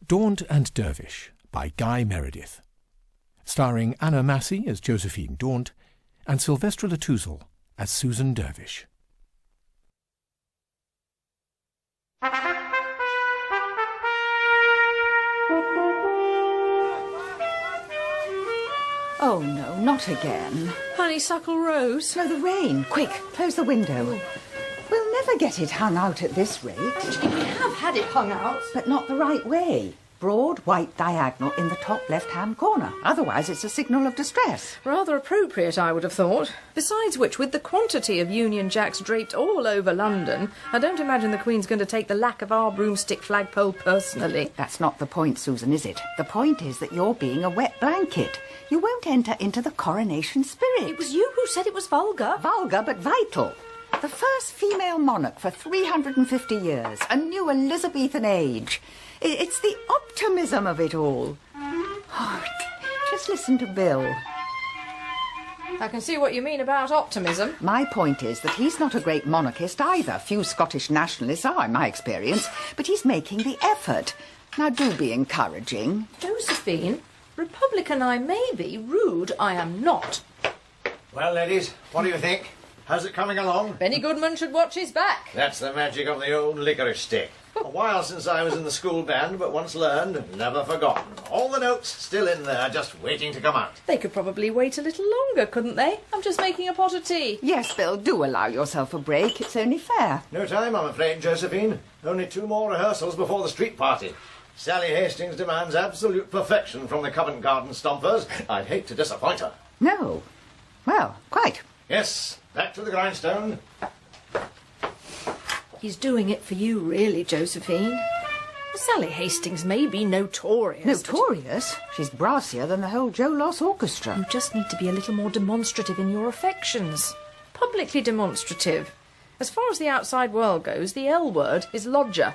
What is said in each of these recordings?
Daunt and Dervish by Guy Meredith, starring Anna Massey as Josephine Daunt and Sylvestra Touzel as Susan Dervish. Oh, no, not again. Honeysuckle rose? No, the rain. Quick, close the window. We'll never get it hung out at this rate. We have had it hung out. But not the right way. Broad, white diagonal in the top left-hand corner. Otherwise, it's a signal of distress. Rather appropriate, I would have thought. Besides which, with the quantity of Union Jacks draped all over London, I don't imagine the Queen's going to take the lack of our broomstick flagpole personally. That's not the point, Susan, is it? The point is that you're being a wet blanket. You won't enter into the coronation spirit. It was you who said it was vulgar. Vulgar, but vital. The first female monarch for 350 years, a new Elizabethan age. It's the optimism of it all. Oh, just listen to Bill. I can see what you mean about optimism. My point is that he's not a great monarchist either. Few Scottish nationalists are, in my experience. But he's making the effort. Now, do be encouraging. Josephine, Republican I may be, rude I am not. Well, ladies, what do you think? How's it coming along? Benny Goodman should watch his back. That's the magic of the old licorice stick. A while since I was in the school band, but once learned, never forgotten. All the notes still in there, just waiting to come out. They could probably wait a little longer, couldn't they? I'm just making a pot of tea. Yes, Bill, do allow yourself a break. It's only fair. No time, I'm afraid, Josephine. Only 2 more rehearsals before the street party. Sally Hastings demands absolute perfection from the Covent Garden Stompers. I'd hate to disappoint her. No. Well, quite. Yes, back to the grindstone. He's doing it for you, really, Josephine. Sally Hastings may be notorious. Notorious? She's brassier than the whole Joe Loss Orchestra. You just need to be a little more demonstrative in your affections. Publicly demonstrative. As far as the outside world goes, the L word is lodger.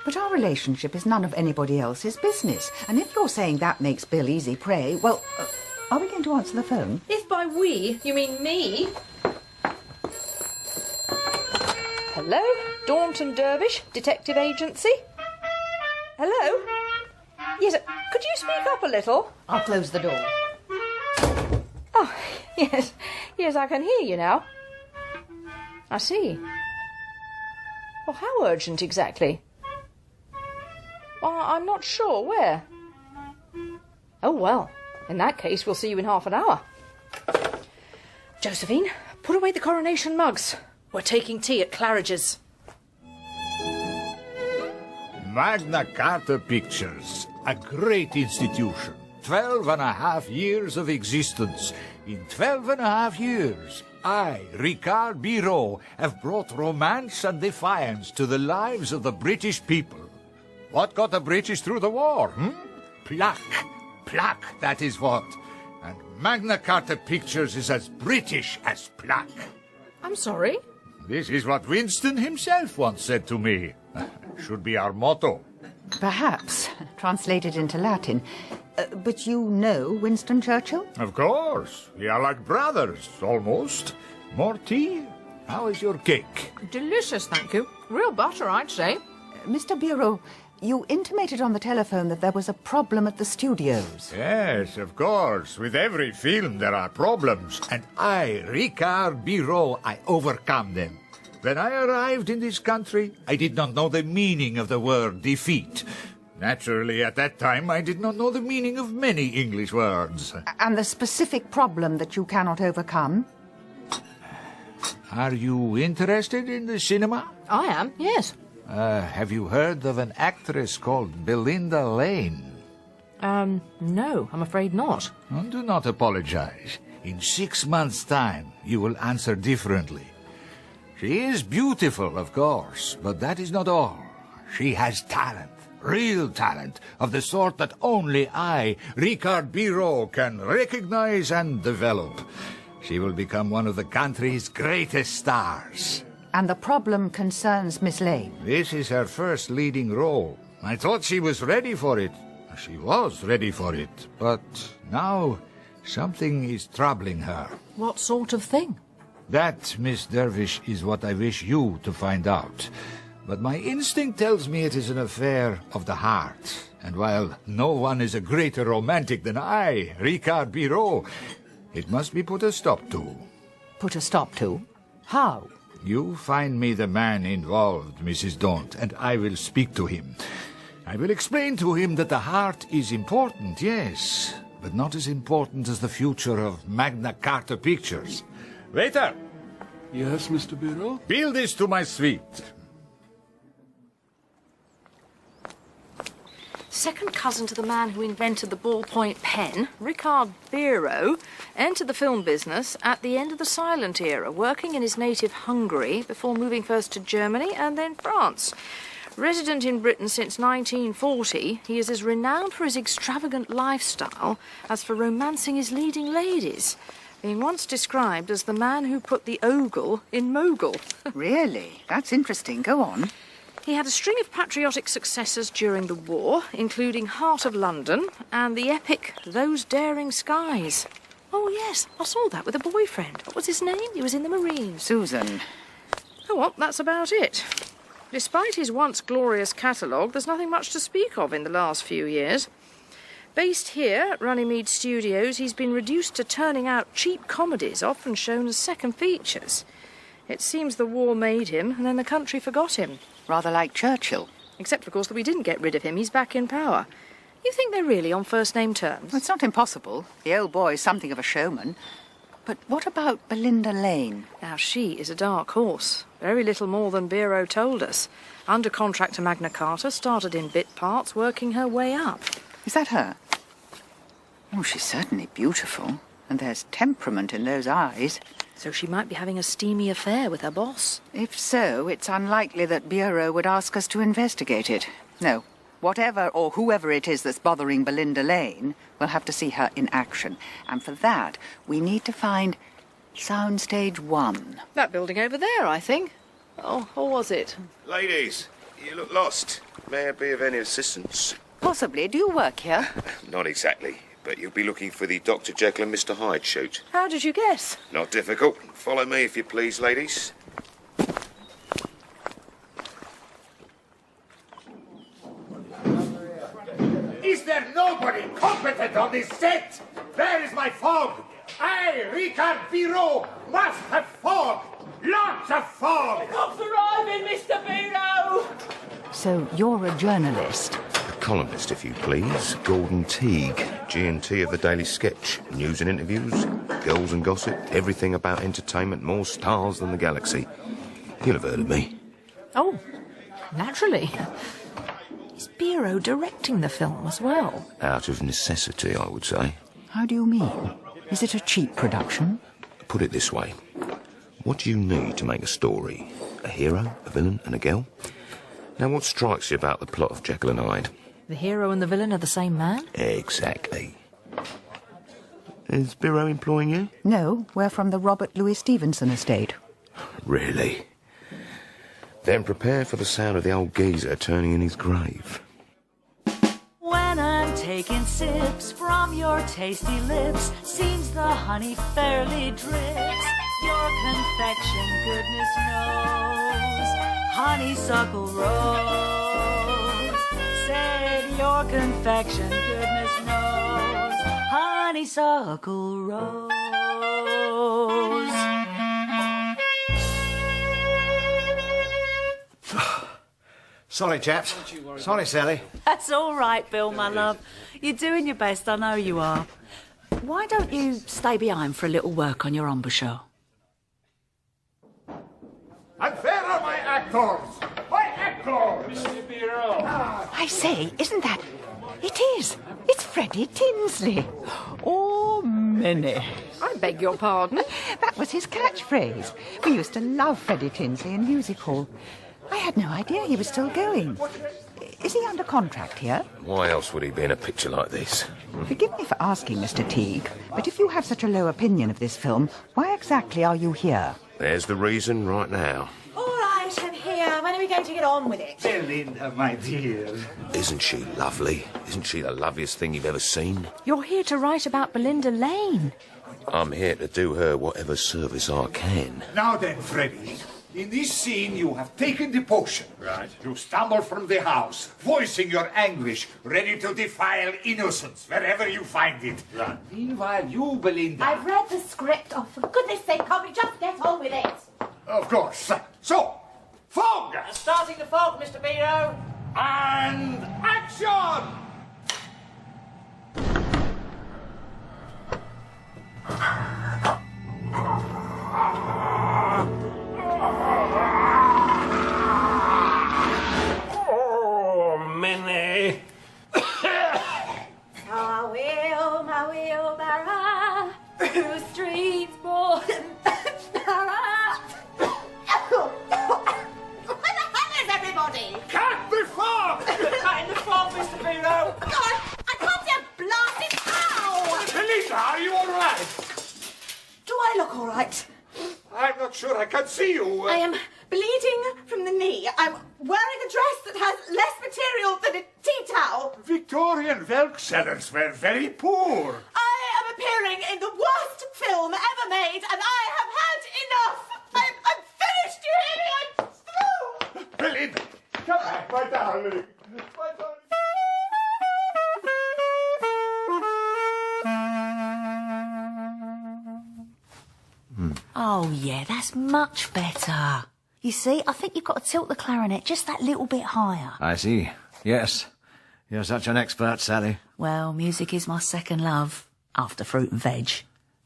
But our relationship is none of anybody else's business. And if you're saying that makes Bill easy prey, well, are we going to answer the phone? If by we, you mean me. Hello? Daunt and Dervish, Detective Agency? Hello? Yes, could you speak up a little? I'll close the door. Oh, yes, I can hear you now. I see. Well, how urgent exactly? Well, I'm not sure. Where? Oh, well, in that case, we'll see you in half an hour. Josephine, put away the coronation mugs. We're taking tea at Claridges. Magna Carta Pictures, a great institution. 12.5 years of existence. In 12.5 years, I, Ricard Biró, have brought romance and defiance to the lives of the British people. What got the British through the war? Pluck. Pluck, that is what. And Magna Carta Pictures is as British as pluck. I'm sorry? This is what Winston himself once said to me. Should be our motto. Perhaps, translated into Latin. But you know Winston Churchill? Of course. We are like brothers, almost. More tea? How is your cake? Delicious, thank you. Real butter, I'd say. Mr. Biró, you intimated on the telephone that there was a problem at the studios. Yes, of course. With every film there are problems. And I, Ricard Biró, I overcome them. When I arrived in this country, I did not know the meaning of the word defeat. Naturally, at that time, I did not know the meaning of many English words. And the specific problem that you cannot overcome? Are you interested in the cinema? I am, yes. Have you heard of an actress called Belinda Lane? No, I'm afraid not. Do not apologize. In 6 months' time, you will answer differently. She is beautiful, of course, but that is not all. She has talent, real talent, of the sort that only I, Ricard Biró, can recognize and develop. She will become one of the country's greatest stars. And the problem concerns Miss Lane. This is her first leading role. I thought she was ready for it. She was ready for it. But now something is troubling her. What sort of thing? That, Miss Dervish, is what I wish you to find out. but my instinct tells me it is an affair of the heart. And while no one is a greater romantic than I, Ricard Biró, it must be put a stop to. Put a stop to? How? You find me the man involved, Mrs. Daunt, and I will speak to him. I will explain to him that the heart is important, yes, but not as important as the future of Magna Carta Pictures. Waiter! Yes, Mr. Biró? Bill this to my suite. Second cousin to the man who invented the ballpoint pen, Ricard Biró entered the film business at the end of the silent era, working in his native Hungary before moving first to Germany and then France. Resident in Britain since 1940, he is as renowned for his extravagant lifestyle as for romancing his leading ladies, being once described as the man who put the ogle in mogul. Really? That's interesting. Go on. He had a string of patriotic successes during the war, including Heart of London and the epic Those Daring Skies. Oh, yes, I saw that with a boyfriend. What was his name? He was in the Marines. Susan. Oh, well, that's about it. Despite his once glorious catalogue, there's nothing much to speak of in the last few years. Based here at Runnymede Studios, he's been reduced to turning out cheap comedies, often shown as second features. It seems the war made him, and then the country forgot him. Rather like Churchill. Except, of course, that we didn't get rid of him. He's back in power. You think they're really on first-name terms? Well, it's not impossible. The old boy's something of a showman. But what about Belinda Lane? Now, she is a dark horse. Very little more than Biró told us. Under contract to Magna Carta, started in bit parts, working her way up. Is that her? Oh, she's certainly beautiful. And there's temperament in those eyes. So she might be having a steamy affair with her boss. If so, it's unlikely that Biró would ask us to investigate it. No. Whatever or whoever it is that's bothering Belinda Lane, we'll have to see her in action. And for that, we need to find Soundstage 1. That building over there, I think. Oh, or was it? Ladies, you look lost. May I be of any assistance? Possibly. Do you work here? Not exactly, but you'll be looking for the Dr. Jekyll and Mr. Hyde shoot. How did you guess? Not difficult. Follow me if you please, ladies. Is there nobody competent on this set? Where is my fog? I, Ricard Biró, must have fog. Lots of fog. Cops arriving, Mr. Biró! So you're a journalist? A columnist, if you please. Gordon Teague, G&T of the Daily Sketch. News and interviews, girls and gossip, everything about entertainment, more stars than the galaxy. You'll have heard of me. Oh, naturally. Is Biró directing the film as well? Out of necessity, I would say. How do you mean? Is it a cheap production? Put it this way. What do you need to make a story? A hero, a villain, and a girl? Now, what strikes you about the plot of Jekyll and Hyde? The hero and the villain are the same man? Exactly. Is Biró employing you? No, we're from the Robert Louis Stevenson estate. Really? Then prepare for the sound of the old geezer turning in his grave. When I'm taking sips from your tasty lips, seems the honey fairly drips. Your confection, goodness knows, honeysuckle rose. Said your confection, goodness knows, honeysuckle rose. Sorry, chaps. Sorry, Sally. That's all right, Bill, my love. You're doing your best, I know you are. Why don't you stay behind for a little work on your embouchure? And where are my actors? My actors! I say, isn't that... It is. It's Freddie Tinsley. Oh, Minnie. I beg your pardon? That was his catchphrase. We used to love Freddie Tinsley in music hall. I had no idea he was still going. Is he under contract here? Why else would he be in a picture like this? Forgive me for asking, Mr. Teague, but if you have such a low opinion of this film, why exactly are you here? There's the reason right now. All right, I'm here. When are we going to get on with it? Belinda, my dear. Isn't she lovely? Isn't she the loveliest thing you've ever seen? You're here to write about Belinda Lane. I'm here to do her whatever service I can. Now then, Freddie, In this scene, you have taken the potion. Right. You stumble from the house, voicing your anguish, ready to defile innocence wherever you find it. Right. Meanwhile, you, Belinda... I've read the script. Oh, for goodness sake, can't we just get on with it? Of course. So, fog! Starting the fog, Mr. Biró. And action! Oh, Minnie. I will, my wheelbarrow, through streets broad and narrow. Where the hell is everybody? Cut the fog! Not in the fog, Mr. Biró. God, I can't see a blasted ow! Belinda, are you all right? Do I look all right? I'm not sure I can see you. I am bleeding from the knee. I'm wearing a dress that has less material than a tea towel. Victorian Welk sellers were very poor. I am appearing in the worst film ever made, and I have had enough. I'm finished, you hear me? I'm through. Belinda, come back, my darling. My darling. Oh, yeah, that's much better. You see, I think you've got to tilt the clarinet just that little bit higher. I see. Yes. You're such an expert, Sally. Well, music is my second love, after fruit and veg.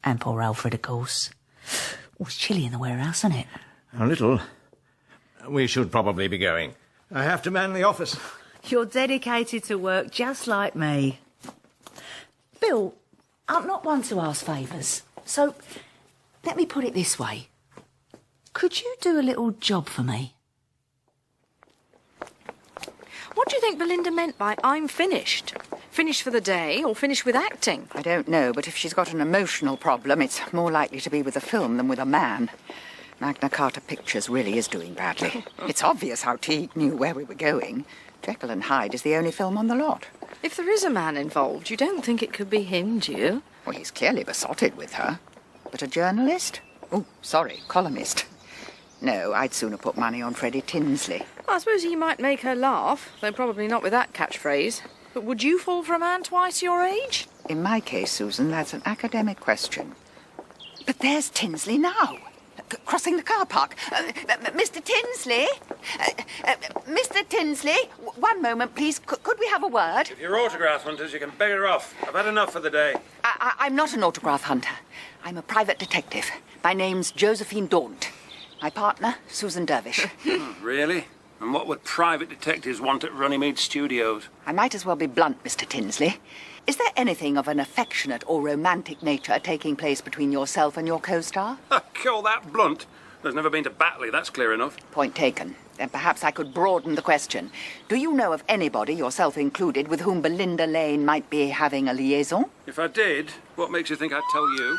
And poor Alfred, of course. Oh, it's chilly in the warehouse, isn't it? A little. We should probably be going. I have to man the office. You're dedicated to work just like me. Bill, I'm not one to ask favours, so let me put it this way. Could you do a little job for me? What do you think Belinda meant by I'm finished? Finished for the day or finished with acting? I don't know, but if she's got an emotional problem, it's more likely to be with a film than with a man. Magna Carta Pictures really is doing badly. It's obvious how Teague knew where we were going. Jekyll and Hyde is the only film on the lot. If there is a man involved, you don't think it could be him, do you? Well, he's clearly besotted with her. But a journalist? Oh, sorry, columnist. No, I'd sooner put money on Freddie Tinsley. I suppose he might make her laugh, though probably not with that catchphrase. But would you fall for a man twice your age? In my case, Susan, that's an academic question. But there's Tinsley now, crossing the car park. Mr. Tinsley? Mr. Tinsley? One moment, please. Could we have a word? If you're autograph hunters, you can beggar off. I've had enough for the day. I'm not an autograph hunter. I'm a private detective. My name's Josephine Daunt. My partner, Susan Dervish. Really? And what would private detectives want at Runnymede Studios? I might as well be blunt, Mr. Tinsley. Is there anything of an affectionate or romantic nature taking place between yourself and your co-star? Call that blunt. There's never been to Batley, that's clear enough. Point taken. Then perhaps I could broaden the question. Do you know of anybody, yourself included, with whom Belinda Lane might be having a liaison? If I did, what makes you think I'd tell you?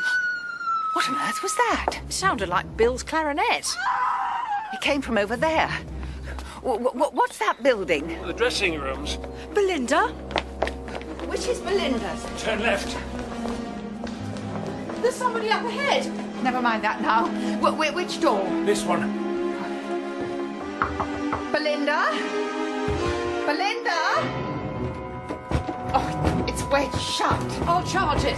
What on earth was that? It sounded like Bill's clarinet. It came from over there. What's that building? The dressing rooms. Belinda? Which is Belinda's? Turn left. There's somebody up ahead. Never mind that now. Which door? This one. Belinda? Belinda? Oh, it's wedged shut. I'll charge it.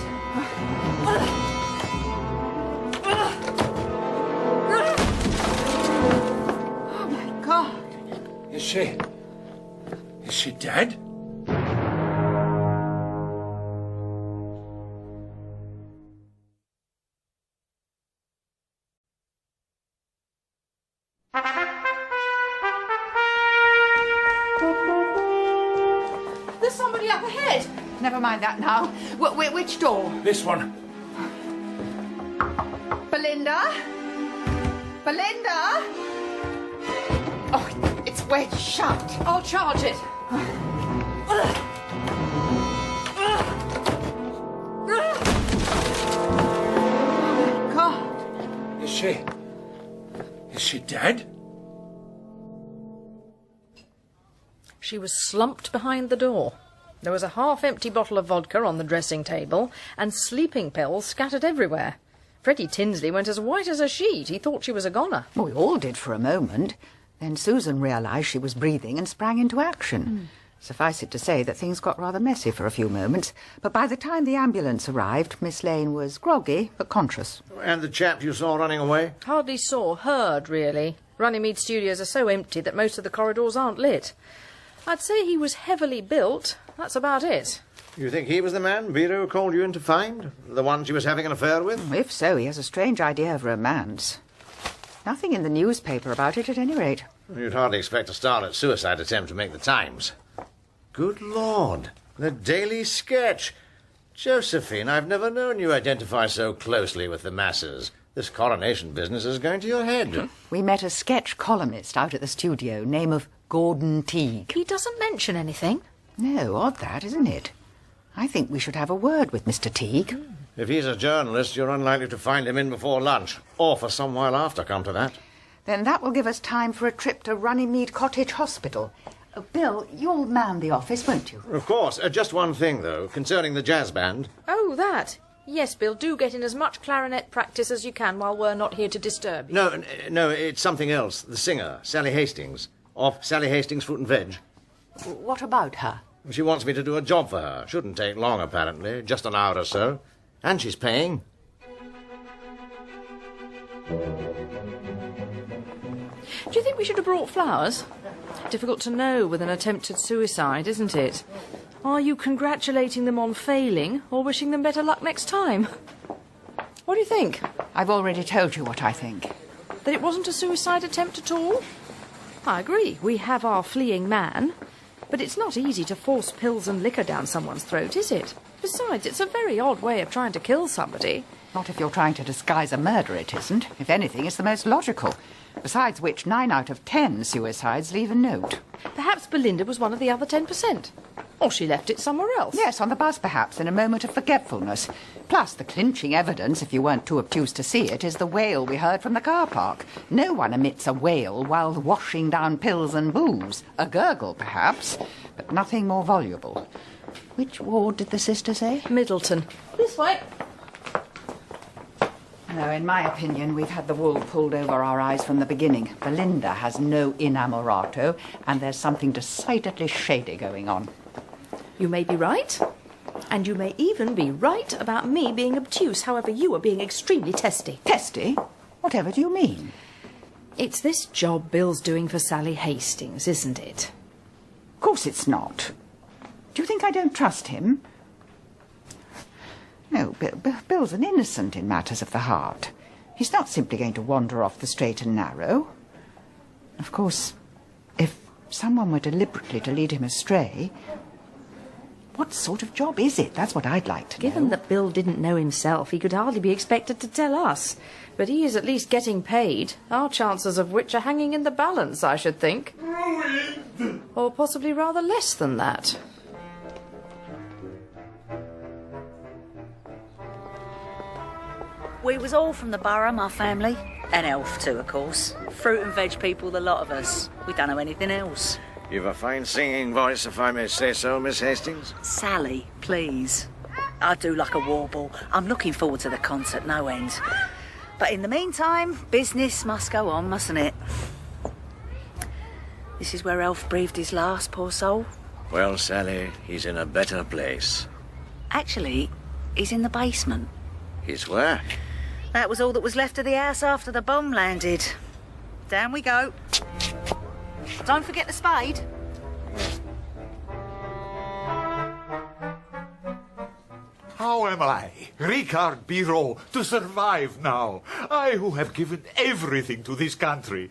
Oh, my God. Is she dead? There's somebody up ahead. Never mind that now. Which door? This one. Belinda? Belinda? Oh, it's wedged shut. I'll charge it. God. Is she dead? She was slumped behind the door. There was a half-empty bottle of vodka on the dressing table and sleeping pills scattered everywhere. Freddie Tinsley went as white as a sheet. He thought she was a goner. Well, we all did for a moment. Then Susan realised she was breathing and sprang into action. Suffice it to say that things got rather messy for a few moments, but by the time the ambulance arrived, Miss Lane was groggy but conscious. And the chap you saw running away? Hardly saw, heard, really. Runnymede Studios are so empty that most of the corridors aren't lit. I'd say he was heavily built. That's about it. You think he was the man Biró called you in to find? The one she was having an affair with? If so, he has a strange idea of romance. Nothing in the newspaper about it, at any rate. You'd hardly expect a startlet suicide attempt to make the Times. Good Lord, the Daily Sketch. Josephine, I've never known you identify so closely with the masses. This coronation business is going to your head. We met a sketch columnist out at the studio, name of Gordon Teague. He doesn't mention anything. No, odd that, isn't it? I think we should have a word with Mr. Teague. If he's a journalist, you're unlikely to find him in before lunch, or for some while after, come to that. Then that will give us time for a trip to Runnymede Cottage Hospital. Bill, you'll man the office, won't you? Of course. Just one thing, though, concerning the jazz band. Oh, that. Yes, Bill, do get in as much clarinet practice as you can while we're not here to disturb you. No, it's something else. The singer, Sally Hastings, of Sally Hastings Fruit and Veg. What about her? She wants me to do a job for her. Shouldn't take long, apparently. Just an hour or so. And she's paying. Do you think we should have brought flowers? Difficult to know with an attempted suicide, isn't it? Are you congratulating them on failing or wishing them better luck next time? What do you think? I've already told you what I think. That it wasn't a suicide attempt at all? I agree. We have our fleeing man. But it's not easy to force pills and liquor down someone's throat, is it? Besides, it's a very odd way of trying to kill somebody. Not if you're trying to disguise a murder, it isn't. If anything, it's the most logical. Besides which, 9 out of 10 suicides leave a note. Perhaps Belinda was one of the other 10%. Or she left it somewhere else. Yes, on the bus perhaps, in a moment of forgetfulness. Plus, the clinching evidence, if you weren't too obtuse to see it, is the wail we heard from the car park. No one emits a wail while washing down pills and booze. A gurgle, perhaps, but nothing more voluble. Which ward did the sister say? Middleton. This way. No, in my opinion, we've had the wool pulled over our eyes from the beginning. Belinda has no inamorato, and there's something decidedly shady going on. You may be right. And you may even be right about me being obtuse. However, you are being extremely testy. Testy? Whatever do you mean? It's this job Bill's doing for Sally Hastings, isn't it? Of course it's not. Do you think I don't trust him? No, Bill's an innocent in matters of the heart. He's not simply going to wander off the straight and narrow. Of course, if someone were deliberately to lead him astray, what sort of job is it? That's what I'd like to know. Given that Bill didn't know himself, he could hardly be expected to tell us. But he is at least getting paid, our chances of which are hanging in the balance, I should think. Ruined! Or possibly rather less than that. We was all from the borough, my family. And Elf too, of course. Fruit and veg people, the lot of us. We don't know anything else. You've a fine singing voice, if I may say so, Miss Hastings. Sally, please. I do like a warble. I'm looking forward to the concert, no end. But in the meantime, business must go on, mustn't it? This is where Elf breathed his last, poor soul. Well, Sally, he's in a better place. Actually, he's in the basement. He's where? That was all that was left of the house after the bomb landed. Down we go. Don't forget the spade. How am I, Ricard Biró, to survive now? I who have given everything to this country.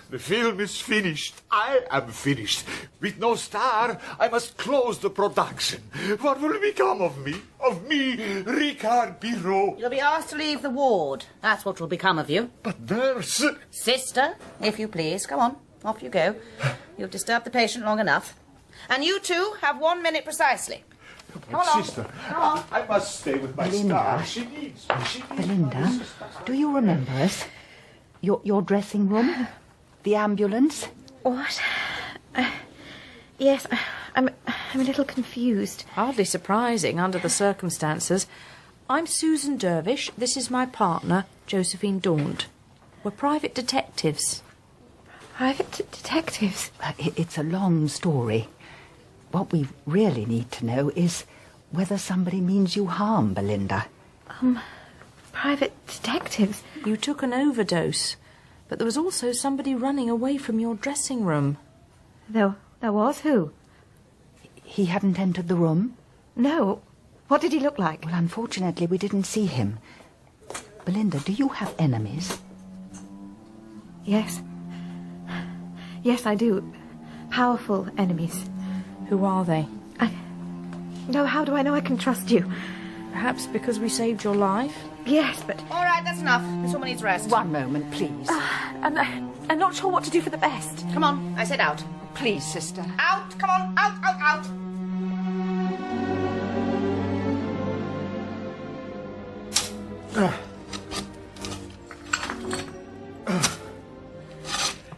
The film is finished. I am finished. With no star, I must close the production. What will become of me? Of me, Ricard Biró? You'll be asked to leave the ward. That's what will become of you. But nurse... Sister, if you please. Go on. Off you go. You've disturbed the patient long enough. And you two have 1 minute precisely. But sister, I must stay with my star. She needs me. Belinda, do you remember us? Your dressing room? The ambulance? What? Yes, I'm a little confused. Hardly surprising under the circumstances. I'm Susan Dervish. This is my partner, Josephine Daunt. We're private detectives. Private detectives? It's a long story. What we really need to know is whether somebody means you harm, Belinda. Private detectives? You took an overdose, but there was also somebody running away from your dressing room. There was who? He hadn't entered the room? No. What did he look like? Well, unfortunately, we didn't see him. Belinda, do you have enemies? Yes. Yes, I do. Powerful enemies. Who are they? No, how do I know I can trust you? Perhaps because we saved your life? Yes, but... All right, that's enough. This woman needs rest. One moment, please. I'm not sure what to do for the best. Come on, I said out. Please, sister. Out, come on, out, out, out.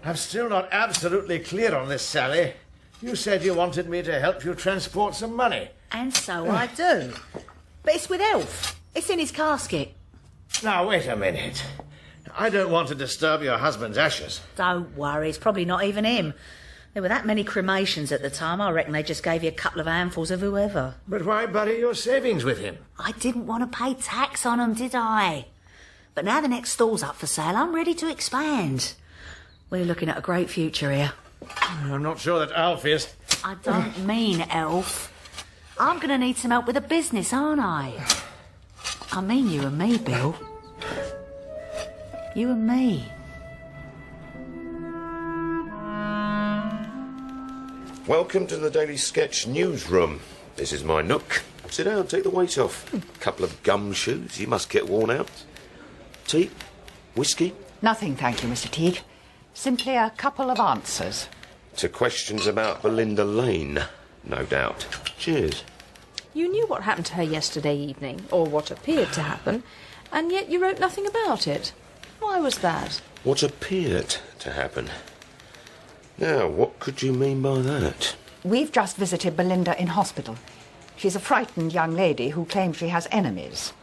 I'm still not absolutely clear on this, Sally. You said you wanted me to help you transport some money. And so I do. But it's with Elf. It's in his casket. Now, wait a minute. I don't want to disturb your husband's ashes. Don't worry, it's probably not even him. There were that many cremations at the time, I reckon they just gave you a couple of handfuls of whoever. But why bury your savings with him? I didn't want to pay tax on them, did I? But now the next stall's up for sale, I'm ready to expand. We're looking at a great future here. I'm not sure that Alf is. I don't mean Elf. I'm going to need some help with the business, aren't I? I mean you and me, Bill. You and me. Welcome to the Daily Sketch newsroom. This is my nook. Sit down, take the weight off. Couple of gumshoes, you must get worn out. Tea? Whiskey? Nothing, thank you, Mr. Teague. Simply a couple of answers. To questions about Belinda Lane, no doubt. Cheers. You knew what happened to her yesterday evening, or what appeared to happen, and yet you wrote nothing about it. Why was that? What appeared to happen? Now, what could you mean by that? We've just visited Belinda in hospital. She's a frightened young lady who claims she has enemies.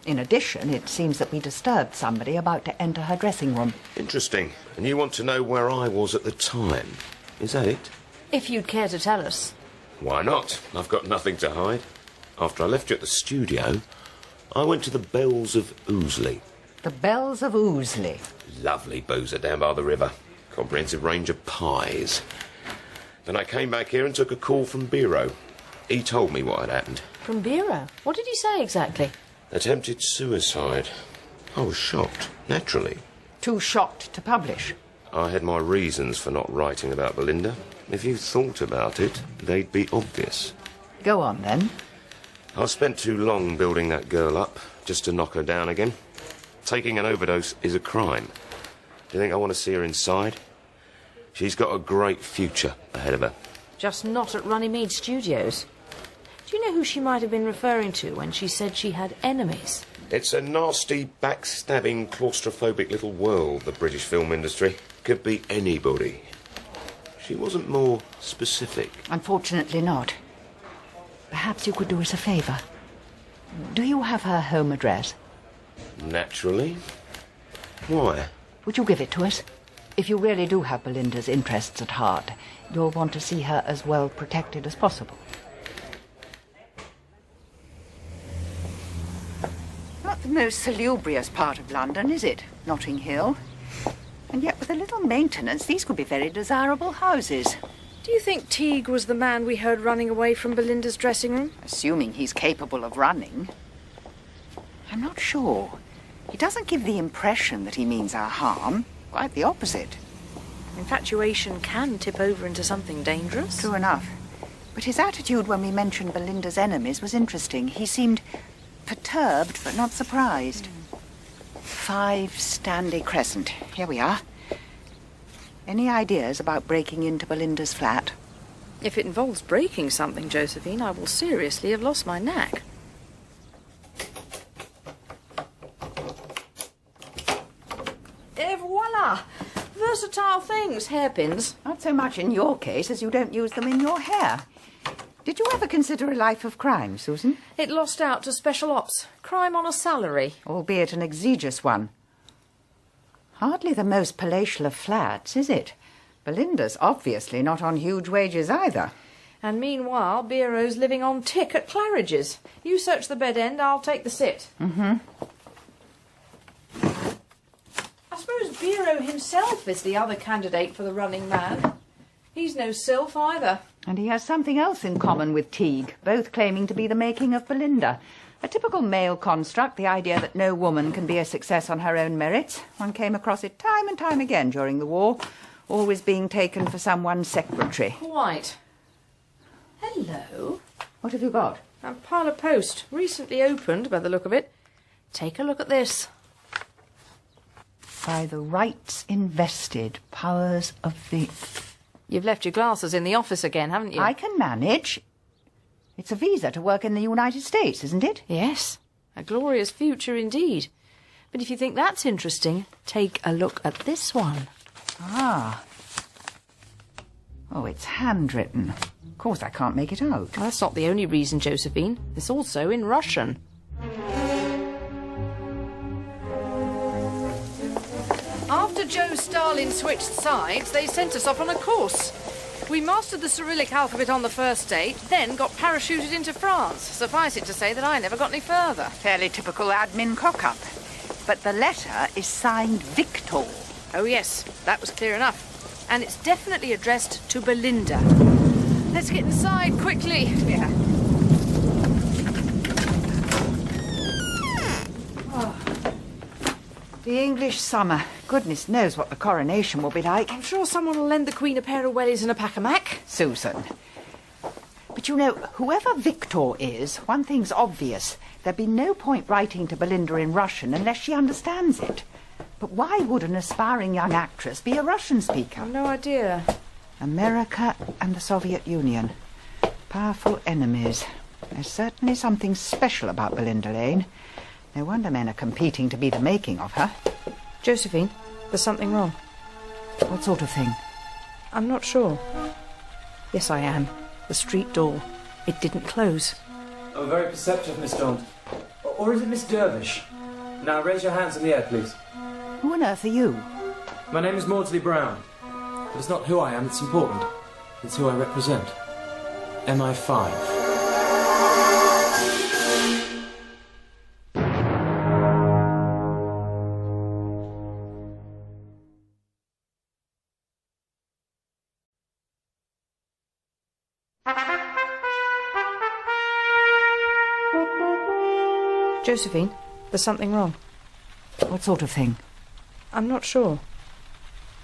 In addition, it seems that we disturbed somebody about to enter her dressing room. Interesting. And you want to know where I was at the time? Is that it? If you'd care to tell us. Why not? I've got nothing to hide. After I left you at the studio, I went to the Bells of Ouseley. The Bells of Ouseley? Lovely boozer down by the river. Comprehensive range of pies. Then I came back here and took a call from Biró. He told me what had happened. From Biró? What did he say exactly? Attempted suicide. I was shocked, naturally. Too shocked to publish? I had my reasons for not writing about Belinda. If you thought about it, they'd be obvious. Go on, then. I spent too long building that girl up, just to knock her down again. Taking an overdose is a crime. Do you think I want to see her inside? She's got a great future ahead of her. Just not at Runnymede Studios. Do you know who she might have been referring to when she said she had enemies? It's a nasty, backstabbing, claustrophobic little world, the British film industry. Could be anybody. She wasn't more specific. Unfortunately not. Perhaps you could do us a favour. Do you have her home address? Naturally. Why? Would you give it to us? If you really do have Belinda's interests at heart, you'll want to see her as well protected as possible. Not the most salubrious part of London, is it? Notting Hill. And yet with a little maintenance, these could be very desirable houses. Do you think Teague was the man we heard running away from Belinda's dressing room? Assuming he's capable of running. I'm not sure. He doesn't give the impression that he means our harm. Quite the opposite. Infatuation can tip over into something dangerous. True enough. But his attitude when we mentioned Belinda's enemies was interesting. He seemed perturbed, but not surprised. 5 Stanley Crescent. Here we are. Any ideas about breaking into Belinda's flat? If it involves breaking something, Josephine, I will seriously have lost my knack. Et voila! Versatile things, hairpins. Not so much in your case as you don't use them in your hair. Did you ever consider a life of crime, Susan? It lost out to special ops. Crime on a salary. Albeit an egregious one. Hardly the most palatial of flats, is it? Belinda's obviously not on huge wages either. And meanwhile, Biro's living on tick at Claridges. You search the bed end, I'll take the sit. Mm-hmm. I suppose Biró himself is the other candidate for the running man. He's no sylph either. And he has something else in common with Teague, both claiming to be the making of Belinda. A typical male construct, the idea that no woman can be a success on her own merits. One came across it time and time again during the war, always being taken for someone's secretary. Quite. Hello. What have you got? A pile of post, recently opened by the look of it. Take a look at this. By the rights invested, powers of the... You've left your glasses in the office again, haven't you? I can manage. It's a visa to work in the United States, isn't it? Yes. A glorious future indeed. But if you think that's interesting, take a look at this one. Ah. Oh, it's handwritten. Of course I can't make it out. Well, that's not the only reason, Josephine. It's also in Russian. After Joe Stalin switched sides, they sent us off on a course. We mastered the Cyrillic alphabet on the first date, then got parachuted into France. Suffice it to say that I never got any further. Fairly typical admin cock-up. But the letter is signed Victor. Oh, yes, that was clear enough. And it's definitely addressed to Belinda. Let's get inside quickly. Yeah. Oh. The English summer. Goodness knows what the coronation will be like. I'm sure someone will lend the Queen a pair of wellies and a pack of mac. Susan. But you know, whoever Victor is, one thing's obvious. There'd be no point writing to Belinda in Russian unless she understands it. But why would an aspiring young actress be a Russian speaker? I've no idea. America and the Soviet Union. Powerful enemies. There's certainly something special about Belinda Lane. No wonder men are competing to be the making of her. Josephine, there's something wrong. What sort of thing? I'm not sure. Yes, I am. The street door. It didn't close. Oh, very perceptive, Miss Daunt. Or is it Miss Dervish? Now, raise your hands in the air, please. Who on earth are you? My name is Maudsley Brown. But it's not who I am that's important. It's who I represent. MI5. Josephine, there's something wrong. What sort of thing? I'm not sure.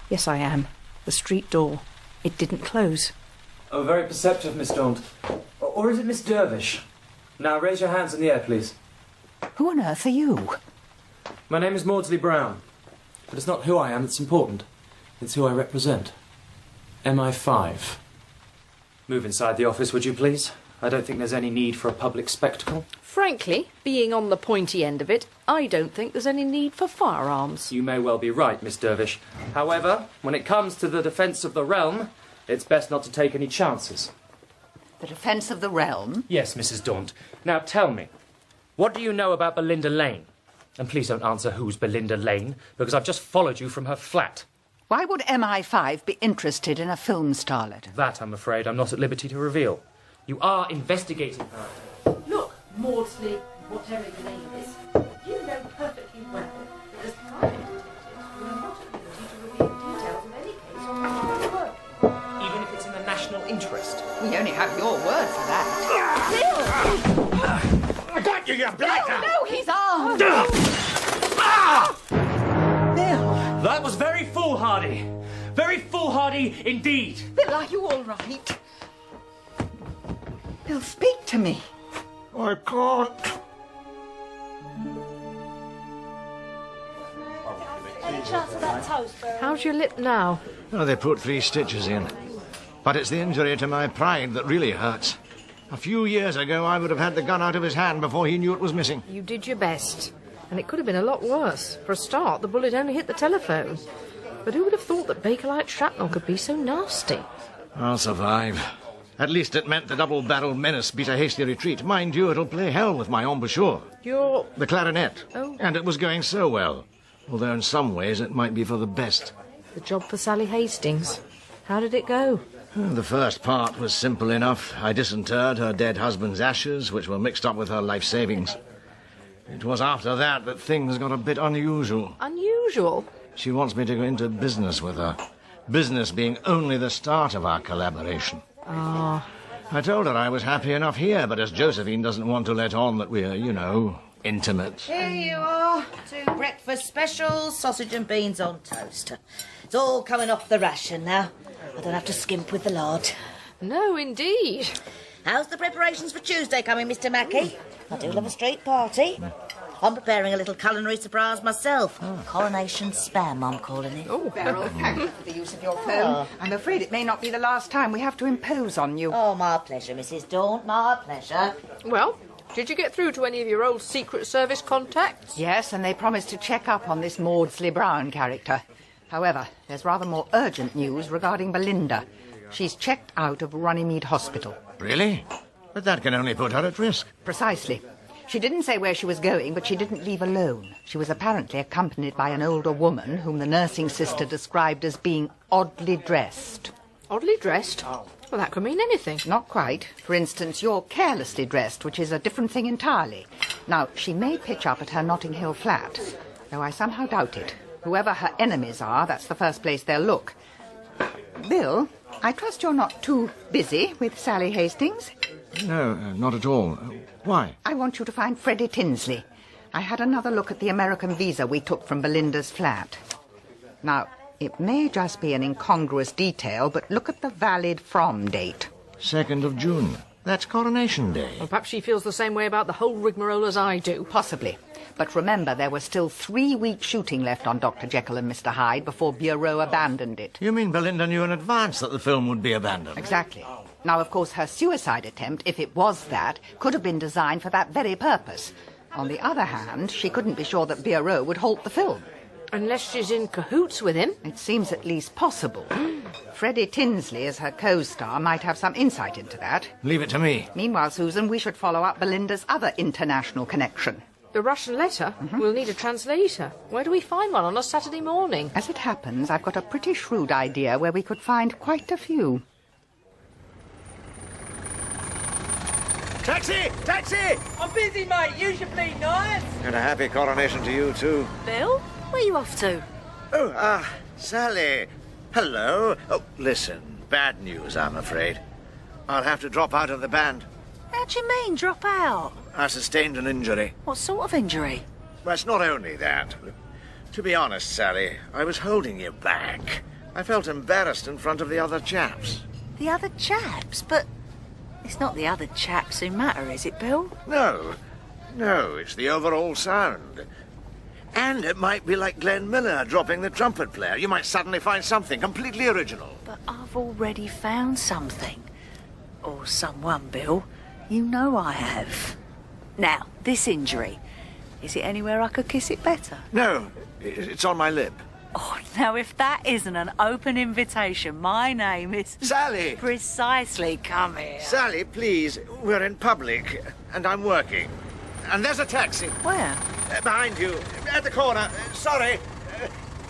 Yes, I am. The street door. It didn't close. Oh, very perceptive, Miss Daunt. Or is it Miss Dervish? Now, raise your hands in the air, please. Who on earth are you? My name is Maudsley Brown. But it's not who I am that's important. It's who I represent. MI5. Move inside the office, would you please? I don't think there's any need for a public spectacle. Frankly, being on the pointy end of it, I don't think there's any need for firearms. You may well be right, Miss Dervish. However, when it comes to the defence of the realm, it's best not to take any chances. The defence of the realm? Yes, Mrs. Daunt. Now tell me, what do you know about Belinda Lane? And please don't answer who's Belinda Lane, because I've just followed you from her flat. Why would MI5 be interested in a film starlet? That, I'm afraid, I'm not at liberty to reveal. You are investigating her. Look, Maudsley, whatever your name is, you know perfectly well that as private detectives, we are not at liberty to reveal details of any case on which we work. Even if it's in the national interest. We only have your word for that. Bill! I got you, you blackguard! No, he's armed! Bill! That was very foolhardy. Very foolhardy indeed. Bill, are you all right? Bill, speak to me. I can't. Any chance of that toast, Biró? How's your lip now? Oh, they put 3 stitches in. But it's the injury to my pride that really hurts. A few years ago, I would have had the gun out of his hand before he knew it was missing. You did your best. And it could have been a lot worse. For a start, the bullet only hit the telephone. But who would have thought that Bakelite shrapnel could be so nasty? I'll survive. At least it meant the double-barreled menace beat a hasty retreat. Mind you, it'll play hell with my embouchure. The clarinet. Oh. And it was going so well. Although in some ways it might be for the best. The job for Sally Hastings. How did it go? The first part was simple enough. I disinterred her dead husband's ashes, which were mixed up with her life savings. It was after that that things got a bit unusual. Unusual? She wants me to go into business with her. Business being only the start of our collaboration. Ah. I told her I was happy enough here, but as Josephine doesn't want to let on that we're, intimate. Here you are. 2 breakfast specials, sausage and beans on toast. It's all coming off the ration now. I don't have to skimp with the lard. No, indeed. How's the preparations for Tuesday coming, Mr. Mackie? I do love a street party. I'm preparing a little culinary surprise myself. Coronation spam, I'm calling it. Oh, Beryl, thank you for the use of your phone. I'm afraid it may not be the last time we have to impose on you. Oh, my pleasure, Mrs. Daunt, my pleasure. Well, did you get through to any of your old Secret Service contacts? Yes, and they promised to check up on this Maudsley Brown character. However, there's rather more urgent news regarding Belinda. She's checked out of Runnymede Hospital. Really? But that can only put her at risk. Precisely. She didn't say where she was going, but she didn't leave alone. She was apparently accompanied by an older woman whom the nursing sister described as being oddly dressed. Oddly dressed? Well, that could mean anything. Not quite. For instance, you're carelessly dressed, which is a different thing entirely. Now, she may pitch up at her Notting Hill flat, though I somehow doubt it. Whoever her enemies are, that's the first place they'll look. Bill, I trust you're not too busy with Sally Hastings? No, not at all. Why? I want you to find Freddie Tinsley. I had another look at the American visa we took from Belinda's flat. Now, it may just be an incongruous detail, but look at the valid from date. 2nd of June. That's Coronation Day. Well, perhaps she feels the same way about the whole rigmarole as I do. Possibly. But remember, there was still 3 weeks shooting left on Dr. Jekyll and Mr. Hyde before Biró abandoned it. You mean Belinda knew in advance that the film would be abandoned? Exactly. Now, of course, her suicide attempt, if it was that, could have been designed for that very purpose. On the other hand, she couldn't be sure that Biró would halt the film. Unless she's in cahoots with him. It seems at least possible. Freddie Tinsley, as her co-star, might have some insight into that. Leave it to me. Meanwhile, Susan, we should follow up Belinda's other international connection. The Russian letter? We'll need a translator. Where do we find one on a Saturday morning? As it happens, I've got a pretty shrewd idea where we could find quite a few. Taxi! Taxi! I'm busy, mate. You should be nice. And a happy coronation to you, too. Bill, where are you off to? Oh, Sally. Hello. Oh, listen, bad news, I'm afraid. I'll have to drop out of the band. How do you mean, drop out? I sustained an injury. What sort of injury? Well, it's not only that. To be honest, Sally, I was holding you back. I felt embarrassed in front of the other chaps. The other chaps? But it's not the other chaps who matter, is it, Bill? No, it's the overall sound. And it might be like Glenn Miller dropping the trumpet player. You might suddenly find something completely original. But I've already found something. Or someone, Bill. You know I have. Now, this injury. Is it anywhere I could kiss it better? No, it's on my lip. Oh, now if that isn't an open invitation, my name is... Sally! Precisely, come here. Sally, please, we're in public, and I'm working. And there's a taxi. Where? Behind you, at the corner. Sorry.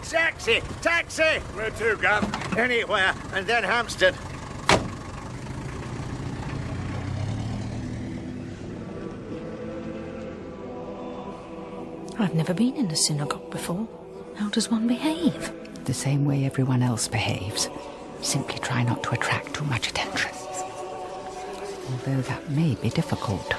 Taxi! Taxi! Where to, Guth? Anywhere, and then Hampstead. I've never been in a synagogue before. How does one behave? The same way everyone else behaves. Simply try not to attract too much attention. Although that may be difficult.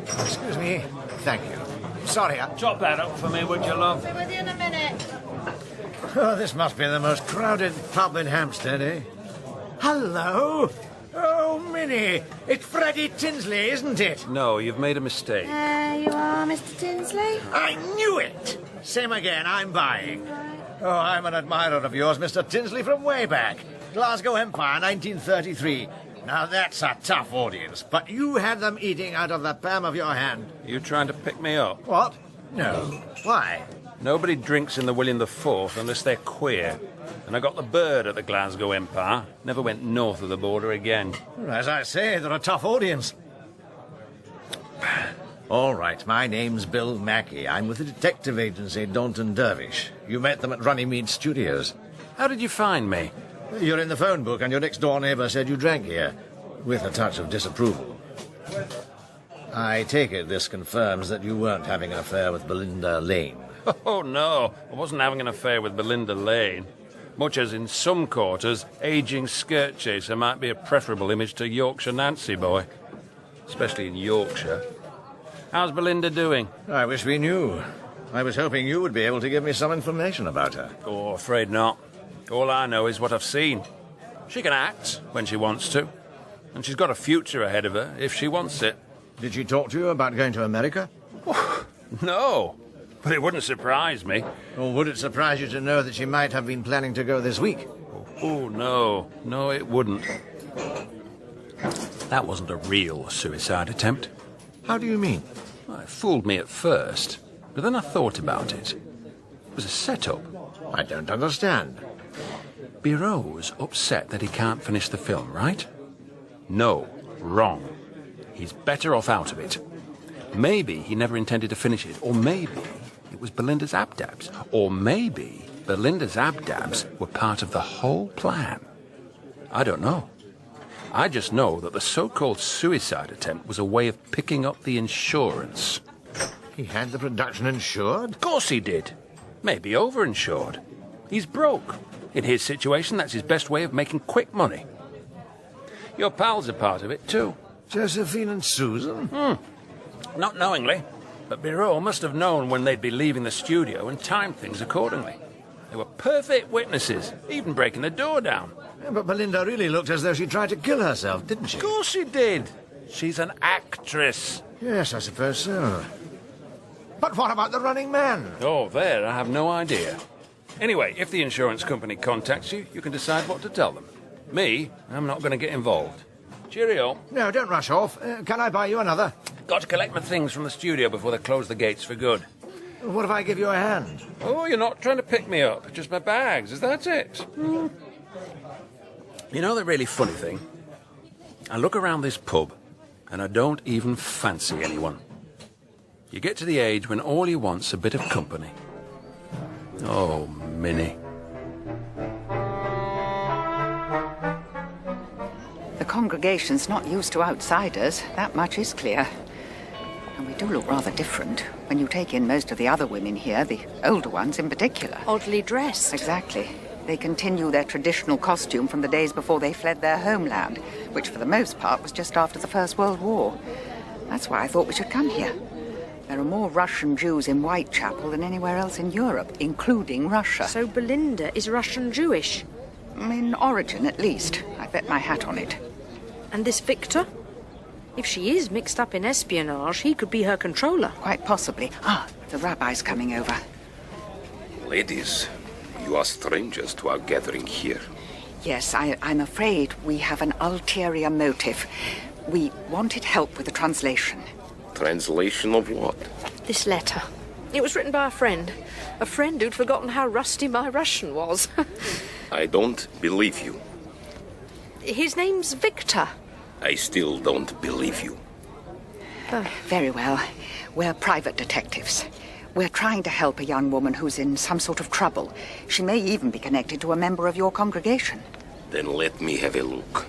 Excuse me. Thank you. Sorry, Chop that up for me, would you, love? Be with you in a minute. Oh, this must be the most crowded pub in Hampstead, eh? Hello! Oh, Minnie! It's Freddie Tinsley, isn't it? No, you've made a mistake. There you are, Mr. Tinsley. I knew it! Same again, I'm buying. Oh, I'm an admirer of yours, Mr. Tinsley, from way back. Glasgow Empire, 1933. Now, that's a tough audience, but you had them eating out of the palm of your hand. You trying to pick me up? What? No. Why? Nobody drinks in the William IV unless they're queer. And I got the bird at the Glasgow Empire. Never went north of the border again. As I say, they're a tough audience. All right, my name's Bill Mackie. I'm with the detective agency Daunt and Dervish. You met them at Runnymede Studios. How did you find me? You're in the phone book, and your next-door neighbour said you drank here, with a touch of disapproval. I take it this confirms that you weren't having an affair with Belinda Lane. Oh, no. I wasn't having an affair with Belinda Lane. Much as in some quarters, ageing skirt chaser might be a preferable image to Yorkshire Nancy boy. Especially in Yorkshire. How's Belinda doing? I wish we knew. I was hoping you would be able to give me some information about her. Oh, afraid not. All I know is what I've seen. She can act when she wants to. And she's got a future ahead of her if she wants it. Did she talk to you about going to America? No. But it wouldn't surprise me. Or would it surprise you to know that she might have been planning to go this week? Oh, no. No, it wouldn't. That wasn't a real suicide attempt. How do you mean? Well, it fooled me at first, but then I thought about it. It was a setup. I don't understand. Birró's upset that he can't finish the film, right? No, wrong. He's better off out of it. Maybe he never intended to finish it, or maybe it was Belinda's abdabs, or maybe Belinda's abdabs were part of the whole plan. I don't know. I just know that the so-called suicide attempt was a way of picking up the insurance. He had the production insured? Of course he did. Maybe over-insured. He's broke. In his situation, that's his best way of making quick money. Your pals are part of it, too. Josephine and Susan? Not knowingly, but Biró must have known when they'd be leaving the studio and timed things accordingly. They were perfect witnesses, even breaking the door down. Yeah, but Belinda really looked as though she tried to kill herself, didn't she? Of course she did. She's an actress. Yes, I suppose so. But what about the running man? Oh, there, I have no idea. Anyway, if the insurance company contacts you, you can decide what to tell them. Me, I'm not going to get involved. Cheerio. No, don't rush off. Can I buy you another? Got to collect my things from the studio before they close the gates for good. What if I give you a hand? Oh, you're not trying to pick me up. Just my bags. Is that it? You know the really funny thing? I look around this pub, and I don't even fancy anyone. You get to the age when all you want's a bit of company. Oh, Minnie. The congregation's not used to outsiders. That much is clear. And we do look rather different when you take in most of the other women here, the older ones in particular. Oddly dressed. Exactly. They continue their traditional costume from the days before they fled their homeland, which for the most part was just after the First World War. That's why I thought we should come here. There are more Russian Jews in Whitechapel than anywhere else in Europe, including Russia. So Belinda is Russian Jewish? In origin, at least. I bet my hat on it. And this Victor? If she is mixed up in espionage, he could be her controller. Quite possibly. The rabbi's coming over. Ladies, you are strangers to our gathering here. Yes, I'm afraid we have an ulterior motive. We wanted help with the translation. Translation of what? This letter. It was written by a friend. A friend who'd forgotten how rusty my Russian was. I don't believe you. His name's Victor. I still don't believe you. Very well. We're private detectives. We're trying to help a young woman who's in some sort of trouble. She may even be connected to a member of your congregation. Then let me have a look.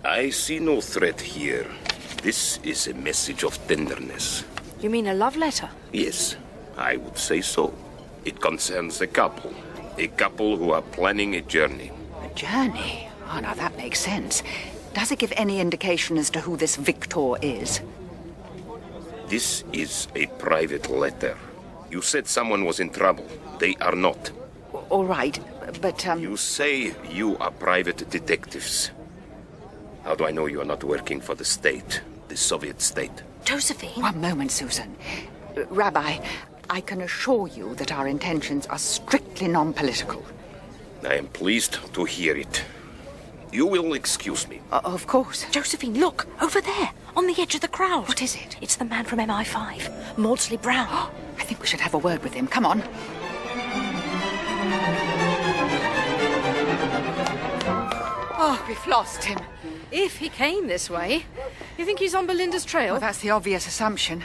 I see no threat here. This is a message of tenderness. You mean a love letter? Yes, I would say so. It concerns a couple who are planning a journey. A journey? Oh, now that makes sense. Does it give any indication as to who this Victor is? This is a private letter. You said someone was in trouble. They are not. All right, but, You say you are private detectives. How do I know you are not working for the state, the Soviet state? Josephine? One moment, Susan. Rabbi, I can assure you that our intentions are strictly non-political. I am pleased to hear it. You will excuse me. Of course. Josephine, look! Over there! On the edge of the crowd! What is it? It's the man from MI5, Maudsley Brown. I think we should have a word with him. Come on. Oh, we've lost him. If he came this way. You think he's on Belinda's trail? Well, that's the obvious assumption.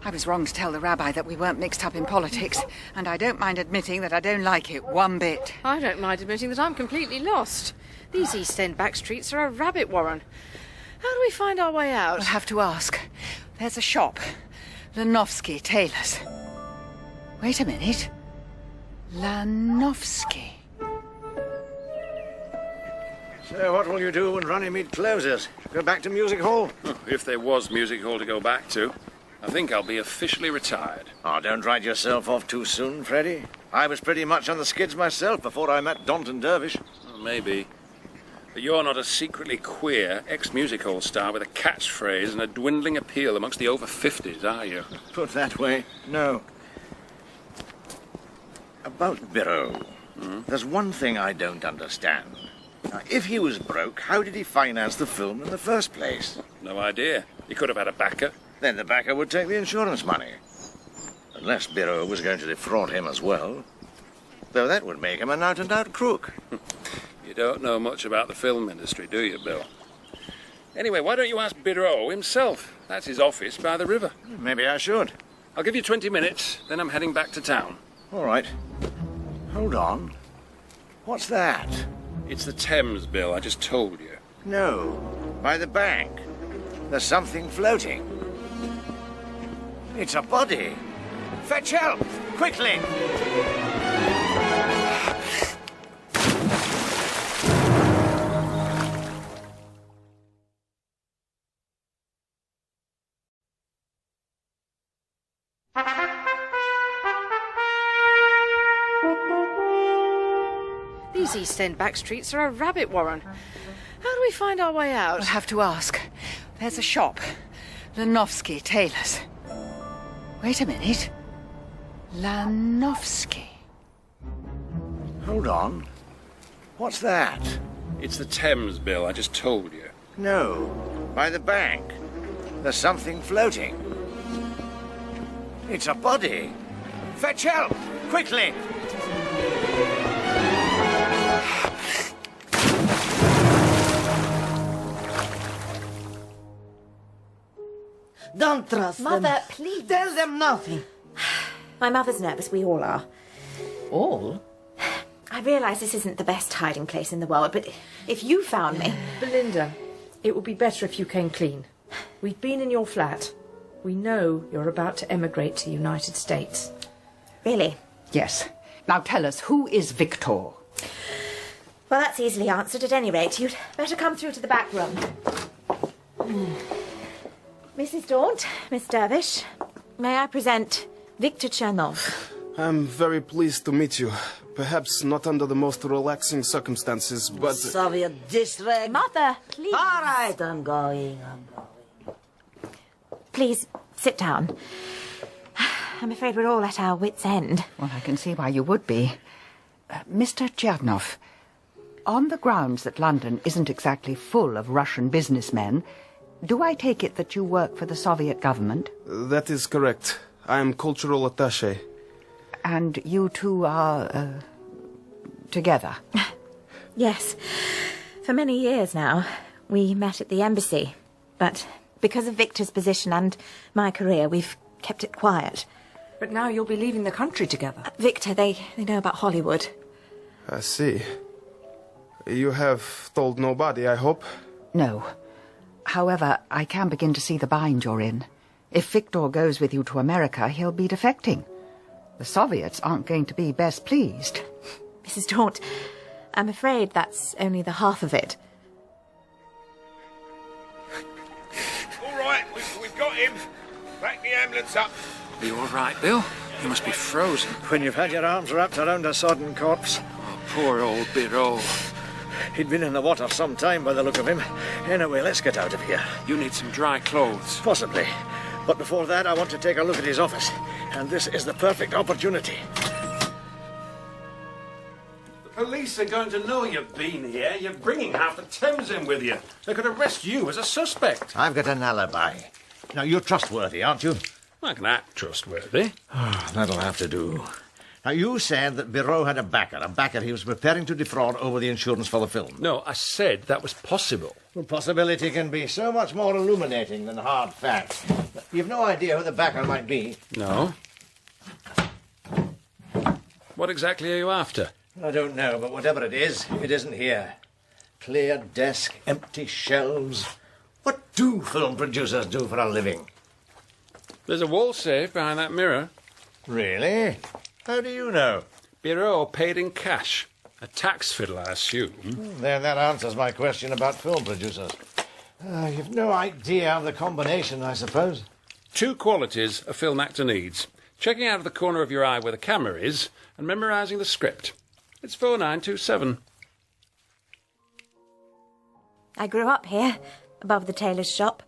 I was wrong to tell the rabbi that we weren't mixed up in politics, and I don't mind admitting that I don't like it one bit. I don't mind admitting that I'm completely lost. These East End back streets are a rabbit warren. How do we find our way out? We'll have to ask. There's a shop. Lanowski Tailors. Wait a minute. Lanowski. So what will you do when Runnymede closes? Go back to music hall? If there was music hall to go back to, I think I'll be officially retired. Oh, don't write yourself off too soon, Freddie. I was pretty much on the skids myself before I met Daunt and Dervish. Well, maybe. But you're not a secretly queer ex-music hall star with a catchphrase and a dwindling appeal amongst the over-50s, are you? Put that way, no. About Biró, there's one thing I don't understand. Now, if he was broke, how did he finance the film in the first place? No idea. He could have had a backer. Then the backer would take the insurance money. Unless Biró was going to defraud him as well. Though that would make him an out-and-out crook. You don't know much about the film industry, do you, Bill? Anyway, why don't you ask Biró himself? That's his office by the river. Maybe I should. I'll give you 20 minutes, then I'm heading back to town. All right. Hold on. What's that? It's the Thames, Bill. I just told you. No. By the bank. There's something floating. It's a body. Fetch help! Quickly! These East End back streets are a rabbit warren. How do we find our way out? We'll have to ask. There's a shop. Lanowski Tailors. Wait a minute. Lanowski. Hold on. What's that? It's the Thames, Bill. I just told you. No. By the bank. There's something floating. It's a body. Fetch help! Quickly! Don't trust them. Mother, please. Tell them nothing. My mother's nervous. We all are. All? I realise this isn't the best hiding place in the world, but if you found me... Belinda, it would be better if you came clean. We've been in your flat. We know you're about to emigrate to the United States. Really? Yes. Now tell us, who is Victor? Well, that's easily answered. At any rate, you'd better come through to the back room. Mrs. Daunt, Miss Dervish, may I present Victor Chernov? I'm very pleased to meet you. Perhaps not under the most relaxing circumstances, but... Soviet district. Mother, please. All right, I'm going. Please, sit down. I'm afraid we're all at our wits' end. Well, I can see why you would be. Mr. Chernov, on the grounds that London isn't exactly full of Russian businessmen, do I take it that you work for the Soviet government? That is correct. I am cultural attaché. And you two are, together? Yes. For many years now. We met at the embassy. But because of Victor's position and my career, we've kept it quiet. But now you'll be leaving the country together. Victor, they know about Hollywood. I see. You have told nobody, I hope? No. However, I can begin to see the bind you're in. If Victor goes with you to America, he'll be defecting. The Soviets aren't going to be best pleased. Mrs. Daunt, I'm afraid that's only the half of it. All right, we've got him. Back the ambulance up. Are you all right, Bill? You must be frozen. When you've had your arms wrapped around a sodden corpse. Oh, poor old Biró. He'd been in the water some time by the look of him. Anyway, let's get out of here. You need some dry clothes. Possibly. But before that, I want to take a look at his office. And this is the perfect opportunity. police are going to know you've been here. You're bringing half the Thames in with you. They could arrest you as a suspect. I've got an alibi. Now, you're trustworthy, aren't you? I can act trustworthy. That'll have to do. Now, you said that Biró had a backer he was preparing to defraud over the insurance for the film. No, I said that was possible. Well, possibility can be so much more illuminating than hard facts. You've no idea who the backer might be. No. What exactly are you after? I don't know, but whatever it isn't here. Clear desk, empty shelves. What do film producers do for a living? There's a wall safe behind that mirror. Really? How do you know? Biró paid in cash. A tax fiddle, I assume. Then that answers my question about film producers. You've no idea of the combination, I suppose. 2 qualities a film actor needs. Checking out of the corner of your eye where the camera is and memorising the script. It's 4927. I grew up here, above the tailor's shop.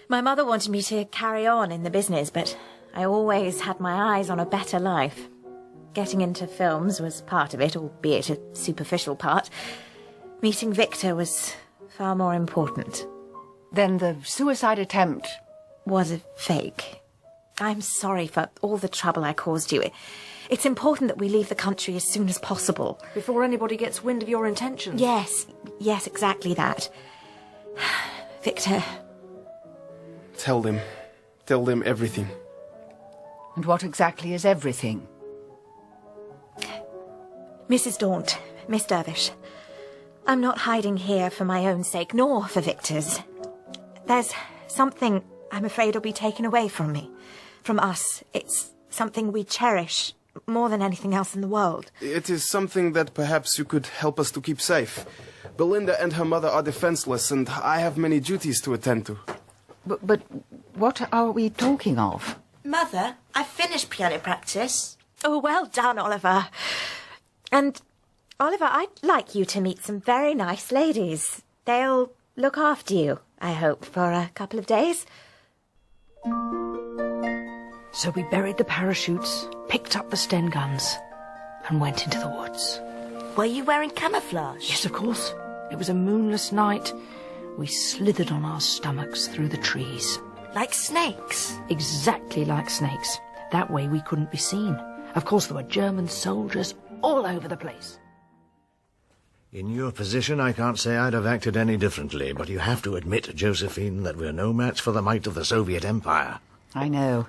My mother wanted me to carry on in the business, but I always had my eyes on a better life. Getting into films was part of it, albeit a superficial part. Meeting Victor was far more important. Then the suicide attempt was a fake. I'm sorry for all the trouble I caused you. It's important that we leave the country as soon as possible. Before anybody gets wind of your intentions? Yes, exactly that. Victor. Tell them everything. And what exactly is everything? Mrs. Daunt, Miss Dervish, I'm not hiding here for my own sake, nor for Victor's. There's something I'm afraid will be taken away from me, from us. It's something we cherish more than anything else in the world. It is something that perhaps you could help us to keep safe. Belinda and her mother are defenseless, and I have many duties to attend to. But what are we talking of? Mother, I've finished piano practice. Oh, well done, Oliver. And, Oliver, I'd like you to meet some very nice ladies. They'll look after you, I hope, for a couple of days. So we buried the parachutes, picked up the Sten guns, and went into the woods. Were you wearing camouflage? Yes, of course. It was a moonless night. We slithered on our stomachs through the trees. Like snakes? Exactly like snakes. That way we couldn't be seen. Of course, there were German soldiers all over the place. In your position, I can't say I'd have acted any differently, but you have to admit, Josephine, that we're no match for the might of the Soviet Empire. I know.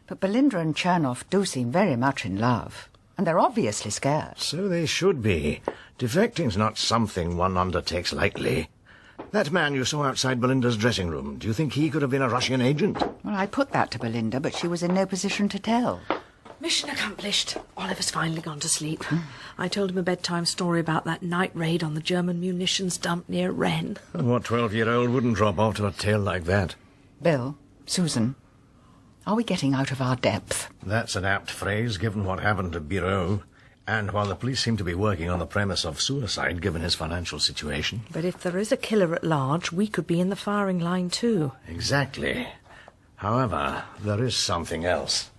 But Belinda and Chernoff do seem very much in love. And they're obviously scared. So they should be. Defecting's not something one undertakes lightly. That man you saw outside Belinda's dressing room, do you think he could have been a Russian agent? Well, I put that to Belinda, but she was in no position to tell. Mission accomplished. Oliver's finally gone to sleep. I told him a bedtime story about that night raid on the German munitions dump near Rennes. What 12-year-old wouldn't drop off to a tale like that? Bill, Susan, are we getting out of our depth? That's an apt phrase, given what happened to Biró. And while the police seem to be working on the premise of suicide, given his financial situation. But if there is a killer at large, we could be in the firing line too. Exactly. However, there is something else.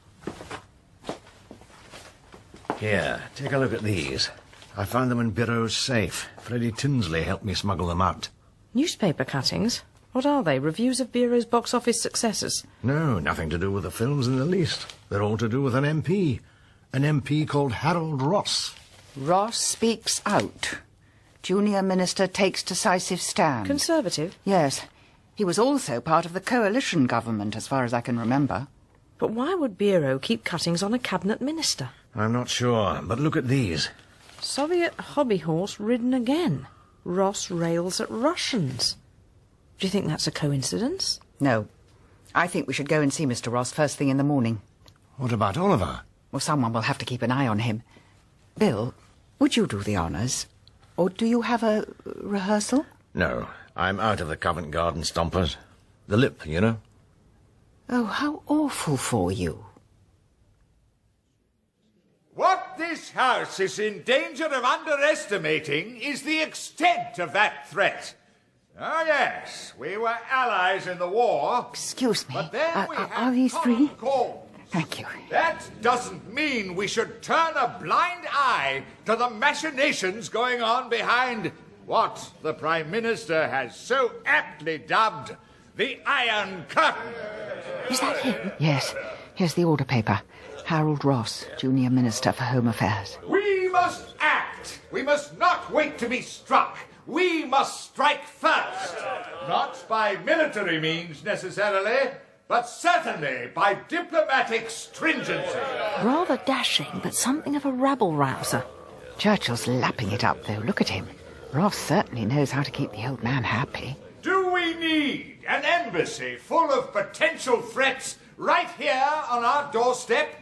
Here, take a look at these. I found them in Biró's safe. Freddie Tinsley helped me smuggle them out. Newspaper cuttings? What are they? Reviews of Biró's box office successes? No, nothing to do with the films in the least. They're all to do with an MP. An MP called Harold Ross. Ross speaks out. Junior minister takes decisive stand. Conservative? Yes. He was also part of the coalition government, as far as I can remember. But why would Biró keep cuttings on a cabinet minister? I'm not sure, but look at these. Soviet hobby horse ridden again. Ross rails at Russians. Do you think that's a coincidence? No. I think we should go and see Mr. Ross first thing in the morning. What about Oliver? Well, someone will have to keep an eye on him. Bill, would you do the honours? Or do you have a rehearsal? No, I'm out of the Covent Garden stompers. The lip, you know. Oh, how awful for you. What this house is in danger of underestimating is the extent of that threat. Oh, yes, we were allies in the war. Excuse me. But then we are these free? Thank you. That doesn't mean we should turn a blind eye to the machinations going on behind what the Prime Minister has so aptly dubbed the Iron Curtain. Is that him? Yes. Here's the order paper. Harold Ross, Junior Minister for Home Affairs. We must act. We must not wait to be struck. We must strike first. Not by military means necessarily, but certainly by diplomatic stringency. Rather dashing, but something of a rabble-rouser. Churchill's lapping it up, though. Look at him. Ross certainly knows how to keep the old man happy. Do we need an embassy full of potential threats right here on our doorstep?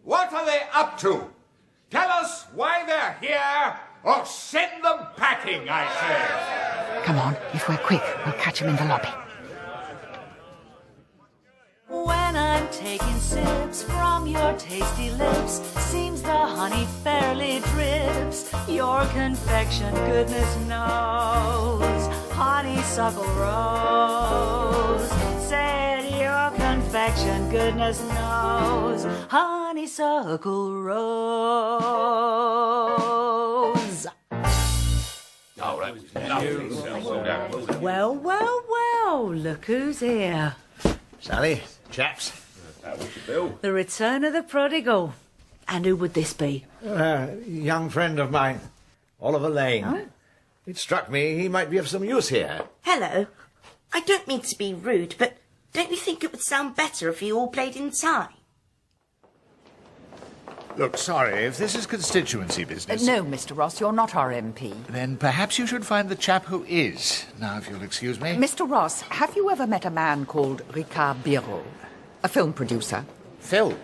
What are they up to? Tell us why they're here, or send them packing, I say. Come on, if we're quick, we'll catch him in the lobby. When I'm taking sips from your tasty lips, seems the honey fairly drips. Your confection, goodness knows, honeysuckle rose. Said your confection, goodness knows, honeysuckle rose. Well, well, well, look who's here. Sally, chaps. The return of the prodigal. And who would this be? Young friend of mine, Oliver Lane. Huh? It struck me he might be of some use here. Hello. I don't mean to be rude, but don't you think it would sound better if you all played in time? Look, sorry, if this is constituency business... No, Mr. Ross, you're not our MP. Then perhaps you should find the chap who is. Now, if you'll excuse me. Mr. Ross, have you ever met a man called Ricard Biró? A film producer? Film?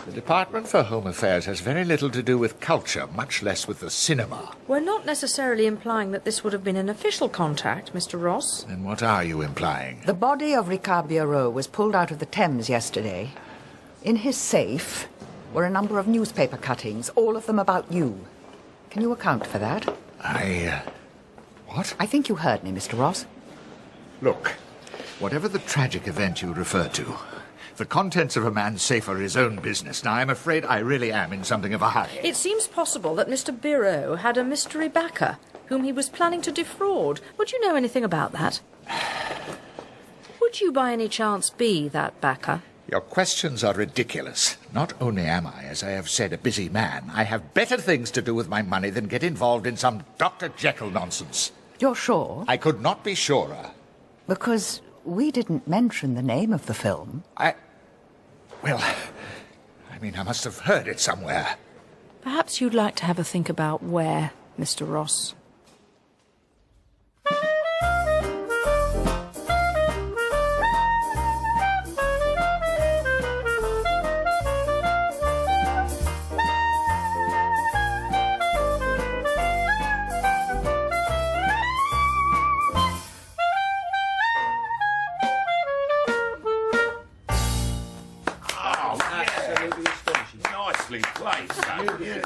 The Department for Home Affairs has very little to do with culture, much less with the cinema. We're not necessarily implying that this would have been an official contact, Mr. Ross. Then what are you implying? The body of Ricard Biró was pulled out of the Thames yesterday. In his safe were a number of newspaper cuttings, all of them about you. Can you account for that? What? I think you heard me, Mr. Ross. Look, whatever the tragic event you refer to, the contents of a man's safe are his own business. Now, I'm afraid I really am in something of a hurry. It seems possible that Mr. Biró had a mystery backer whom he was planning to defraud. Would you know anything about that? Would you by any chance be that backer? Your questions are ridiculous. Not only am I, as I have said, a busy man, I have better things to do with my money than get involved in some Dr. Jekyll nonsense. You're sure? I could not be surer. Because we didn't mention the name of the film. Well, I must have heard it somewhere. Perhaps you'd like to have a think about where, Mr. Ross.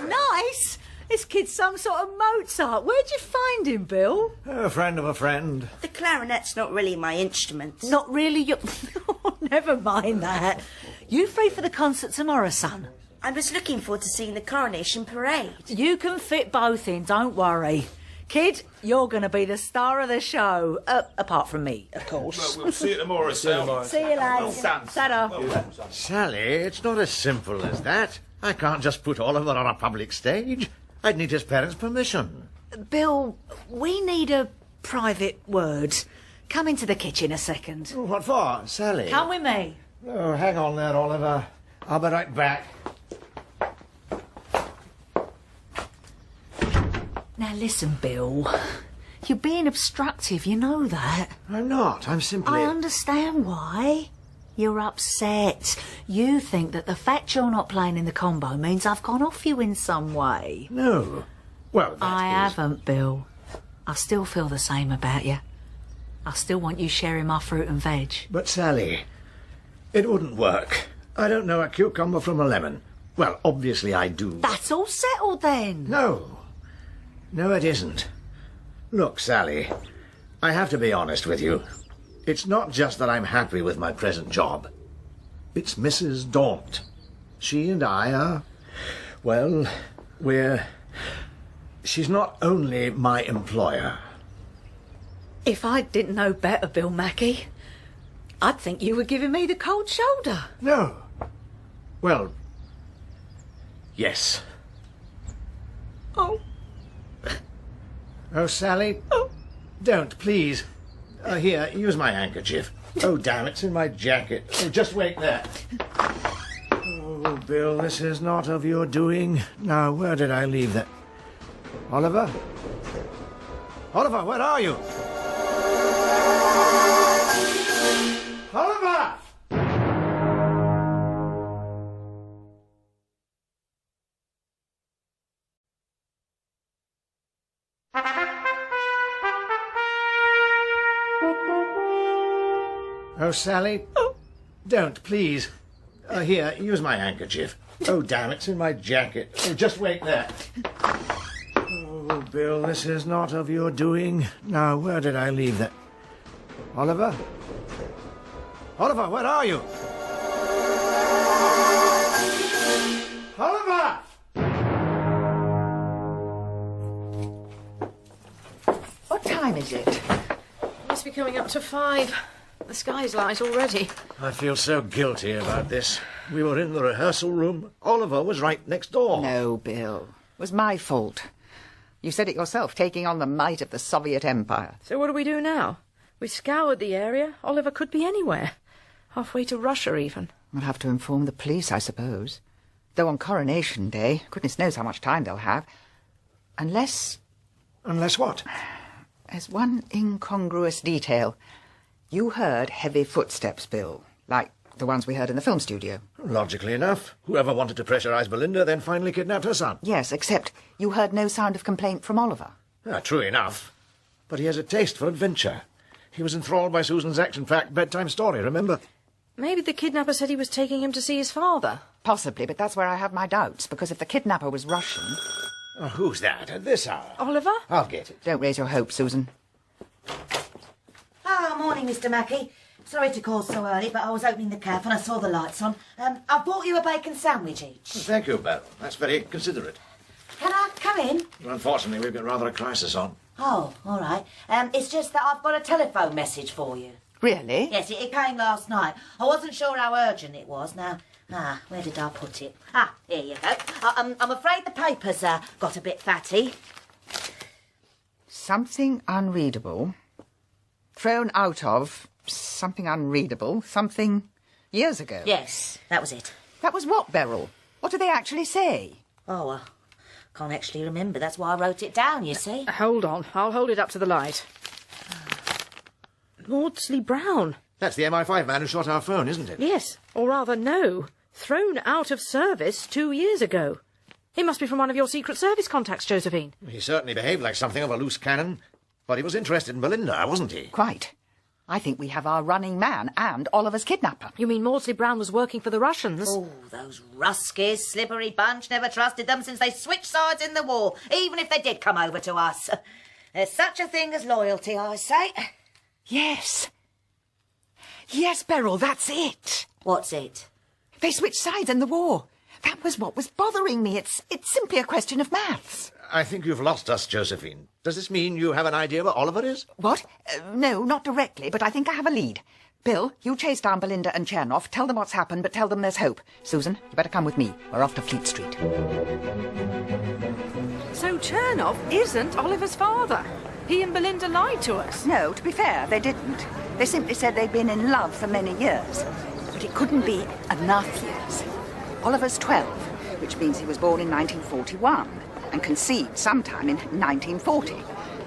Nice! This kid's some sort of Mozart. Where'd you find him, Bill? A friend of a friend. The clarinet's not really my instrument. Not really your... Oh, never mind that. You free for the concert tomorrow, son? I was looking forward to seeing the coronation parade. You can fit both in, don't worry. Kid, you're going to be the star of the show. Apart from me, of course. We'll see you tomorrow, Sal. See you later. Ta-da. Sally, it's not as simple as that. I can't just put Oliver on a public stage. I'd need his parents' permission. Bill, we need a private word. Come into the kitchen a second. What for, Sally? Come with me. Oh, hang on there, Oliver. I'll be right back. Now listen, Bill. You're being obstructive, you know that. I'm not. I'm simply... I understand why. You're upset. You think that the fact you're not playing in the combo means I've gone off you in some way. No. Well, I haven't, Bill. I still feel the same about you. I still want you sharing my fruit and veg. But, Sally, it wouldn't work. I don't know a cucumber from a lemon. Well, obviously I do. That's all settled then. No. No, it isn't. Look, Sally, I have to be honest with you. It's not just that I'm happy with my present job. It's Mrs. Daunt. She and I are... well, we're... She's not only my employer. If I didn't know better, Bill Mackie, I'd think you were giving me the cold shoulder. No. Well, yes. Oh. Oh, Sally. Oh. Don't, please. Here, use my handkerchief. Oh, damn, it's in my jacket. Oh, just wait there. Oh, Bill, this is not of your doing. Now, where did I leave that? Oliver? Oliver, where are you? Oliver! Oh, Sally. Oh. Don't, please. Here, use my handkerchief. Oh, damn, it's in my jacket. Oh, just wait there. Oh, Bill, this is not of your doing. Now, where did I leave that? Oliver? Oliver, where are you? Oliver! What time is it? Must be coming up to 5. The sky's light already. I feel so guilty about this. We were in the rehearsal room. Oliver was right next door. No, Bill. It was my fault. You said it yourself, taking on the might of the Soviet Empire. So what do we do now? We've scoured the area. Oliver could be anywhere. Halfway to Russia, even. We'll have to inform the police, I suppose. Though on Coronation Day, goodness knows how much time they'll have. Unless... Unless what? There's one incongruous detail. You heard heavy footsteps, Bill, like the ones we heard in the film studio. Logically enough. Whoever wanted to pressurize Belinda then finally kidnapped her son. Yes, except you heard no sound of complaint from Oliver. True enough. But he has a taste for adventure. He was enthralled by Susan's action-packed bedtime story, remember? Maybe the kidnapper said he was taking him to see his father. Possibly, but that's where I have my doubts, because if the kidnapper was Russian... Oh, who's that at this hour? Oliver? I'll get it. Don't raise your hopes, Susan. Morning, Mr. Mackie. Sorry to call so early, but I was opening the cafe and I saw the lights on. I bought you a bacon sandwich each. Thank you, Beryl. That's very considerate. Can I come in? Unfortunately, we've got rather a crisis on. Oh, all right. It's just that I've got a telephone message for you. Really? Yes, it came last night. I wasn't sure how urgent it was. Now, where did I put it? Here you go. I'm afraid the paper's got a bit fatty. Something unreadable. Thrown out of something unreadable, something years ago. Yes, that was it. That was what, Beryl? What did they actually say? Oh, I can't actually remember. That's why I wrote it down, you see. Hold on. I'll hold it up to the light. Maudsley Brown. That's the MI5 man who shot our phone, isn't it? Yes, or rather, no. Thrown out of service 2 years ago. He must be from one of your Secret Service contacts, Josephine. He certainly behaved like something of a loose cannon. But he was interested in Belinda, wasn't he? Quite. I think we have our running man and Oliver's kidnapper. You mean Maudsley Brown was working for the Russians? Oh, those Ruskies, slippery bunch, never trusted them since they switched sides in the war, even if they did come over to us. There's such a thing as loyalty, I say. Yes. Yes, Beryl, that's it. What's it? They switched sides in the war. That was what was bothering me. It's simply a question of maths. I think you've lost us, Josephine. Does this mean you have an idea where Oliver is? What? No, not directly, but I think I have a lead. Bill, you chase down Belinda and Chernoff, tell them what's happened, but tell them there's hope. Susan, you better come with me. We're off to Fleet Street. So Chernoff isn't Oliver's father. He and Belinda lied to us. No, to be fair, they didn't. They simply said they'd been in love for many years. But it couldn't be enough years. Oliver's 12, which means he was born in 1941 and conceived sometime in 1940.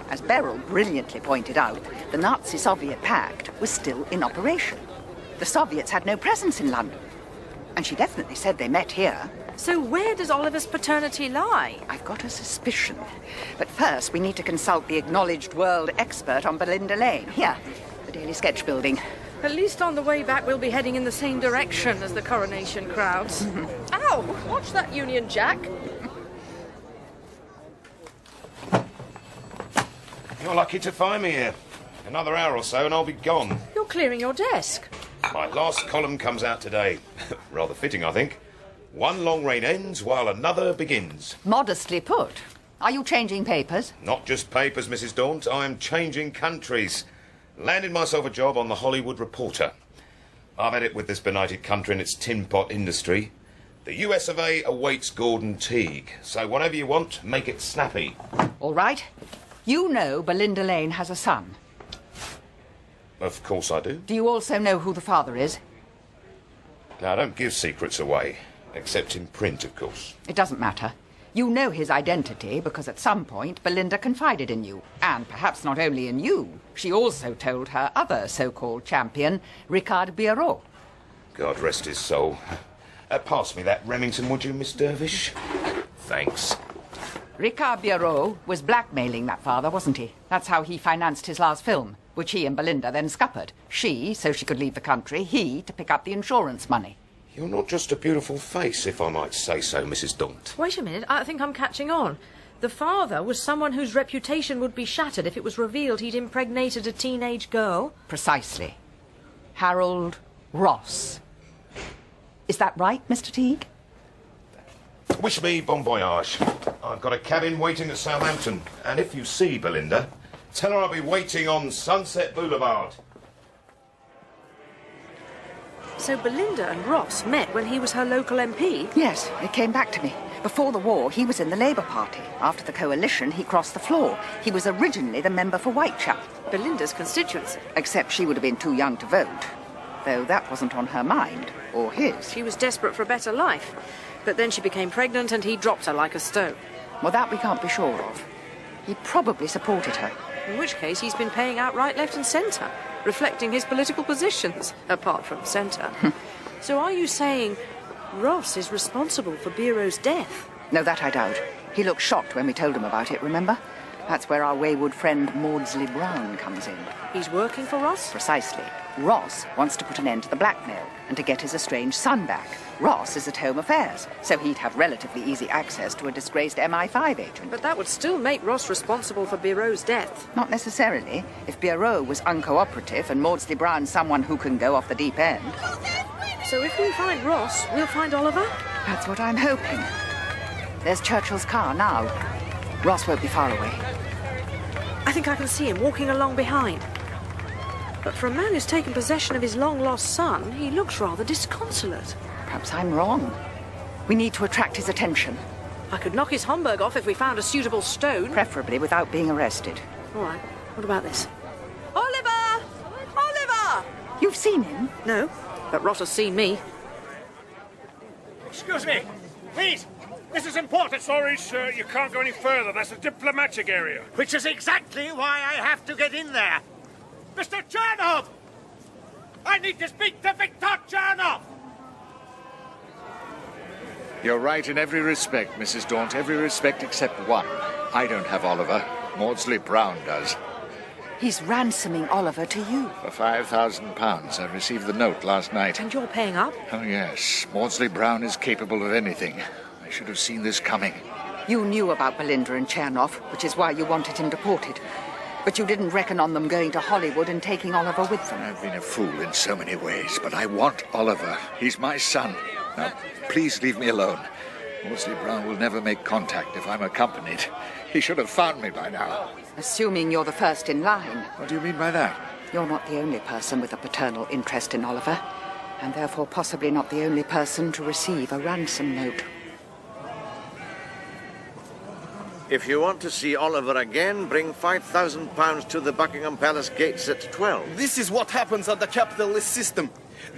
As Beryl brilliantly pointed out, the Nazi-Soviet pact was still in operation. The Soviets had no presence in London. And she definitely said they met here. So where does Oliver's paternity lie? I've got a suspicion. But first, we need to consult the acknowledged world expert on Belinda Lane. Here, the Daily Sketch Building. At least on the way back we'll be heading in the same direction as the coronation crowds. Ow! Watch that Union Jack. You're lucky to find me here. Another hour or so and I'll be gone. You're clearing your desk. My last column comes out today. Rather fitting, I think. One long reign ends while another begins. Modestly put. Are you changing papers? Not just papers, Mrs. Daunt. I am changing countries. Landed myself a job on the Hollywood Reporter. I've had it with this benighted country and its tin pot industry. The US of A awaits Gordon Teague. So whatever you want, make it snappy. All right. You know Belinda Lane has a son. Of course I do. Do you also know who the father is? Now, I don't give secrets away. Except in print, of course. It doesn't matter. You know his identity because at some point Belinda confided in you. And perhaps not only in you, she also told her other so-called champion, Ricard Biró. God rest his soul. Pass me that Remington, would you, Miss Dervish? Thanks. Ricard Biró was blackmailing that father, wasn't he? That's how he financed his last film, which he and Belinda then scuppered. She, so she could leave the country, he, to pick up the insurance money. You're not just a beautiful face, if I might say so, Mrs. Daunt. Wait a minute, I think I'm catching on. The father was someone whose reputation would be shattered if it was revealed he'd impregnated a teenage girl. Precisely. Harold Ross. Is that right, Mr. Teague? Wish me bon voyage. I've got a cabin waiting at Southampton. And if you see Belinda, tell her I'll be waiting on Sunset Boulevard. So Belinda and Ross met when he was her local MP? Yes, it came back to me. Before the war, he was in the Labour Party. After the coalition, he crossed the floor. He was originally the member for Whitechapel. Belinda's constituency. Except she would have been too young to vote. Though that wasn't on her mind, or his. She was desperate for a better life. But then she became pregnant and he dropped her like a stone. Well, that we can't be sure of. He probably supported her. In which case he's been paying out right, left and centre, reflecting his political positions, apart from centre. So are you saying Ross is responsible for Biró's death? No, that I doubt. He looked shocked when we told him about it, remember? That's where our wayward friend Maudsley Brown comes in. He's working for Ross? Precisely. Ross wants to put an end to the blackmail and to get his estranged son back. Ross is at Home Affairs, so he'd have relatively easy access to a disgraced MI5 agent. But that would still make Ross responsible for Biró's death. Not necessarily. If Biró was uncooperative and Maudsley Brown someone who can go off the deep end. So if we find Ross, we'll find Oliver? That's what I'm hoping. There's Churchill's car now. Ross won't be far away. I think I can see him walking along behind. But for a man who's taken possession of his long-lost son, he looks rather disconsolate. Perhaps I'm wrong. We need to attract his attention. I could knock his Homburg off if we found a suitable stone. Preferably without being arrested. All right. What about this? Oliver! Oliver! You've seen him? No, but Ross has seen me. Excuse me. Please. This is important. Sorry, sir. You can't go any further. That's a diplomatic area. Which is exactly why I have to get in there. Mr. Chernoff! I need to speak to Victor Chernoff! You're right in every respect, Mrs. Daunt. Every respect except one. I don't have Oliver. Maudsley Brown does. He's ransoming Oliver to you. For £5,000. I received the note last night. And you're paying up? Oh, yes. Maudsley Brown is capable of anything. I should have seen this coming. You knew about Belinda and Chernoff, which is why you wanted him deported. But you didn't reckon on them going to Hollywood and taking Oliver with them. I've been a fool in so many ways, but I want Oliver. He's my son. Now, please leave me alone. Maudsley Brown will never make contact if I'm accompanied. He should have found me by now. Assuming you're the first in line. What do you mean by that? You're not the only person with a paternal interest in Oliver, and therefore possibly not the only person to receive a ransom note. If you want to see Oliver again, bring £5,000 to the Buckingham Palace gates at 12. This is what happens under capitalist system.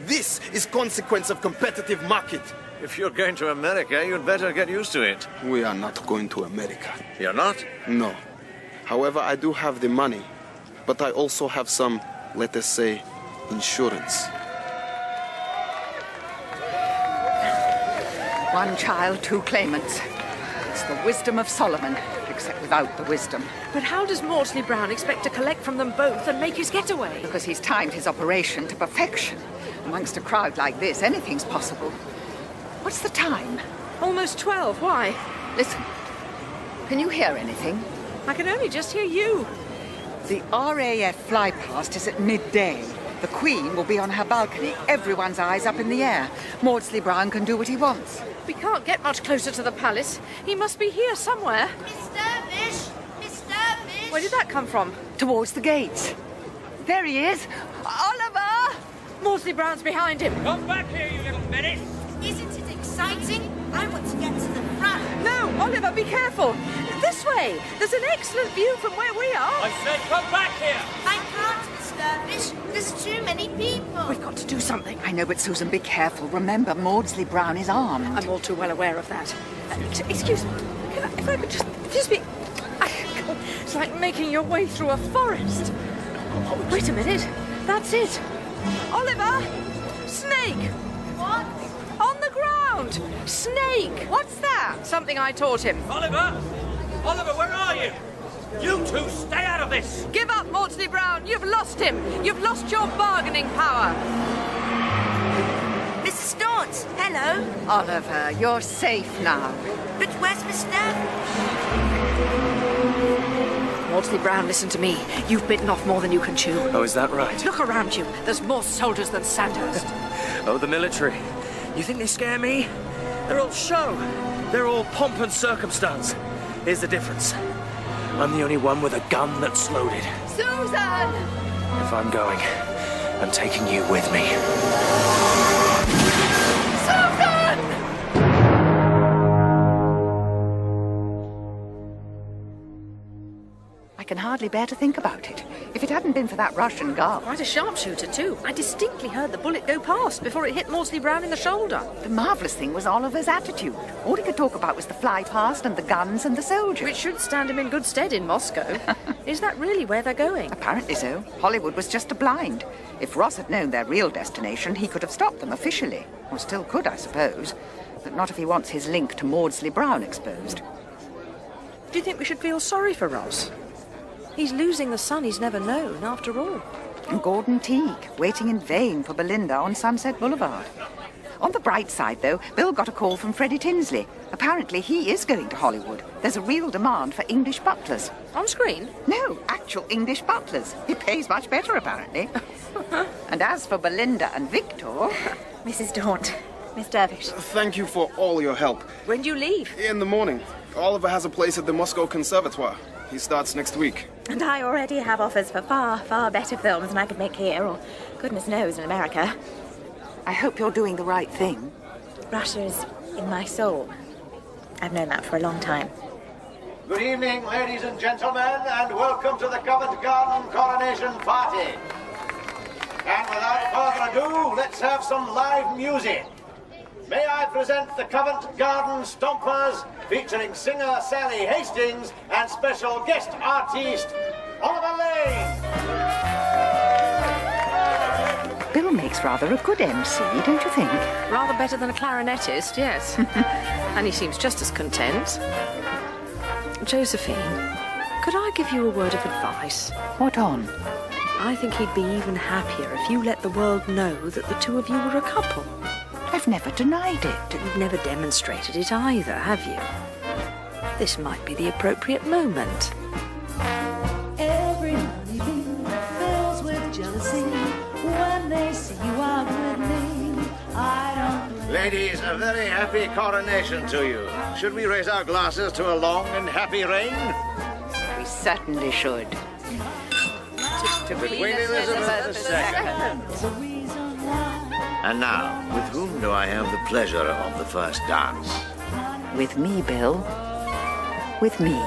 This is consequence of competitive market. If you're going to America, you'd better get used to it. We are not going to America. You're not? No. However, I do have the money, but I also have some, let us say, insurance. One child, two claimants. It's the wisdom of Solomon, except without the wisdom. But how does Maudsley Brown expect to collect from them both and make his getaway? Because he's timed his operation to perfection. Amongst a crowd like this, anything's possible. What's the time? Almost 12. Why? Listen. Can you hear anything? I can only just hear you. The RAF fly past is at midday. The Queen will be on her balcony, everyone's eyes up in the air. Maudsley Brown can do what he wants. We can't get much closer to the palace. He must be here somewhere. Miss Dervish! Miss Dervish! Where did that come from? Towards the gates. There he is. Oliver! Maudsley Brown's behind him. Come back here, you little menace! Isn't it exciting? I want to get to the front. No, Oliver, be careful. This way. There's an excellent view from where we are. I said come back here! I can't, Miss Dervish. There's too many people. We've got to do something. I know, but Susan, be careful. Remember, Maudsley Brown is armed. I'm all too well aware of that. Excuse me. If I could just be... It's like making your way through a forest. Oh, wait a minute. That's it. Oliver! Snake! What? On the ground! Snake! What's that? Something I taught him. Oliver! Oliver, where are you? You two, stay out of this! Give up, Maudsley Brown. You've lost him. You've lost your bargaining power. Mrs. Daunt, hello. Oliver, you're safe now. But where's Miss Dervish? Maudsley Brown, listen to me. You've bitten off more than you can chew. Oh, is that right? Look around you. There's more soldiers than Sandhurst. Oh, the military. You think they scare me? They're all show. They're all pomp and circumstance. Here's the difference. I'm the only one with a gun that's loaded. Susan! If I'm going, I'm taking you with me. Susan! I can hardly bear to think about it. If it hadn't been for that Russian guard... Quite a sharpshooter, too. I distinctly heard the bullet go past before it hit Maudsley Brown in the shoulder. The marvellous thing was Oliver's attitude. All he could talk about was the fly past and the guns and the soldiers. Which should stand him in good stead in Moscow. Is that really where they're going? Apparently so. Hollywood was just a blind. If Ross had known their real destination, he could have stopped them officially. Or still could, I suppose. But not if he wants his link to Maudsley Brown exposed. Do you think we should feel sorry for Ross? He's losing the son he's never known, after all. And Gordon Teague, waiting in vain for Belinda on Sunset Boulevard. On the bright side, though, Bill got a call from Freddie Tinsley. Apparently he is going to Hollywood. There's a real demand for English butlers. On screen? No, actual English butlers. He pays much better, apparently. And as for Belinda and Victor... Mrs. Daunt, Miss Dervish. Thank you for all your help. When do you leave? In the morning. Oliver has a place at the Moscow Conservatoire. He starts next week. And I already have offers for far, far better films than I could make here, or goodness knows in America. I hope you're doing the right thing. Russia's in my soul. I've known that for a long time. Good evening, ladies and gentlemen, and welcome to the Covent Garden Coronation Party. And without further ado, let's have some live music. May I present the Covent Garden Stompers, featuring singer Sally Hastings and special guest artist Belinda Lane. Bill makes rather a good MC, don't you think? Rather better than a clarinetist, yes. And he seems just as content. Josephine, could I give you a word of advice? What on? I think he'd be even happier if you let the world know that the two of you were a couple. I've never denied it. You've never demonstrated it either, have you? This might be the appropriate moment. Every honeybee fills with jealousy when they see you out with me. I don't blame. Ladies, a very happy coronation to you. Should we raise our glasses to a long and happy reign? We certainly should. To Queen Elizabeth II. And now, with whom do I have the pleasure of the first dance? With me, Bill. With me.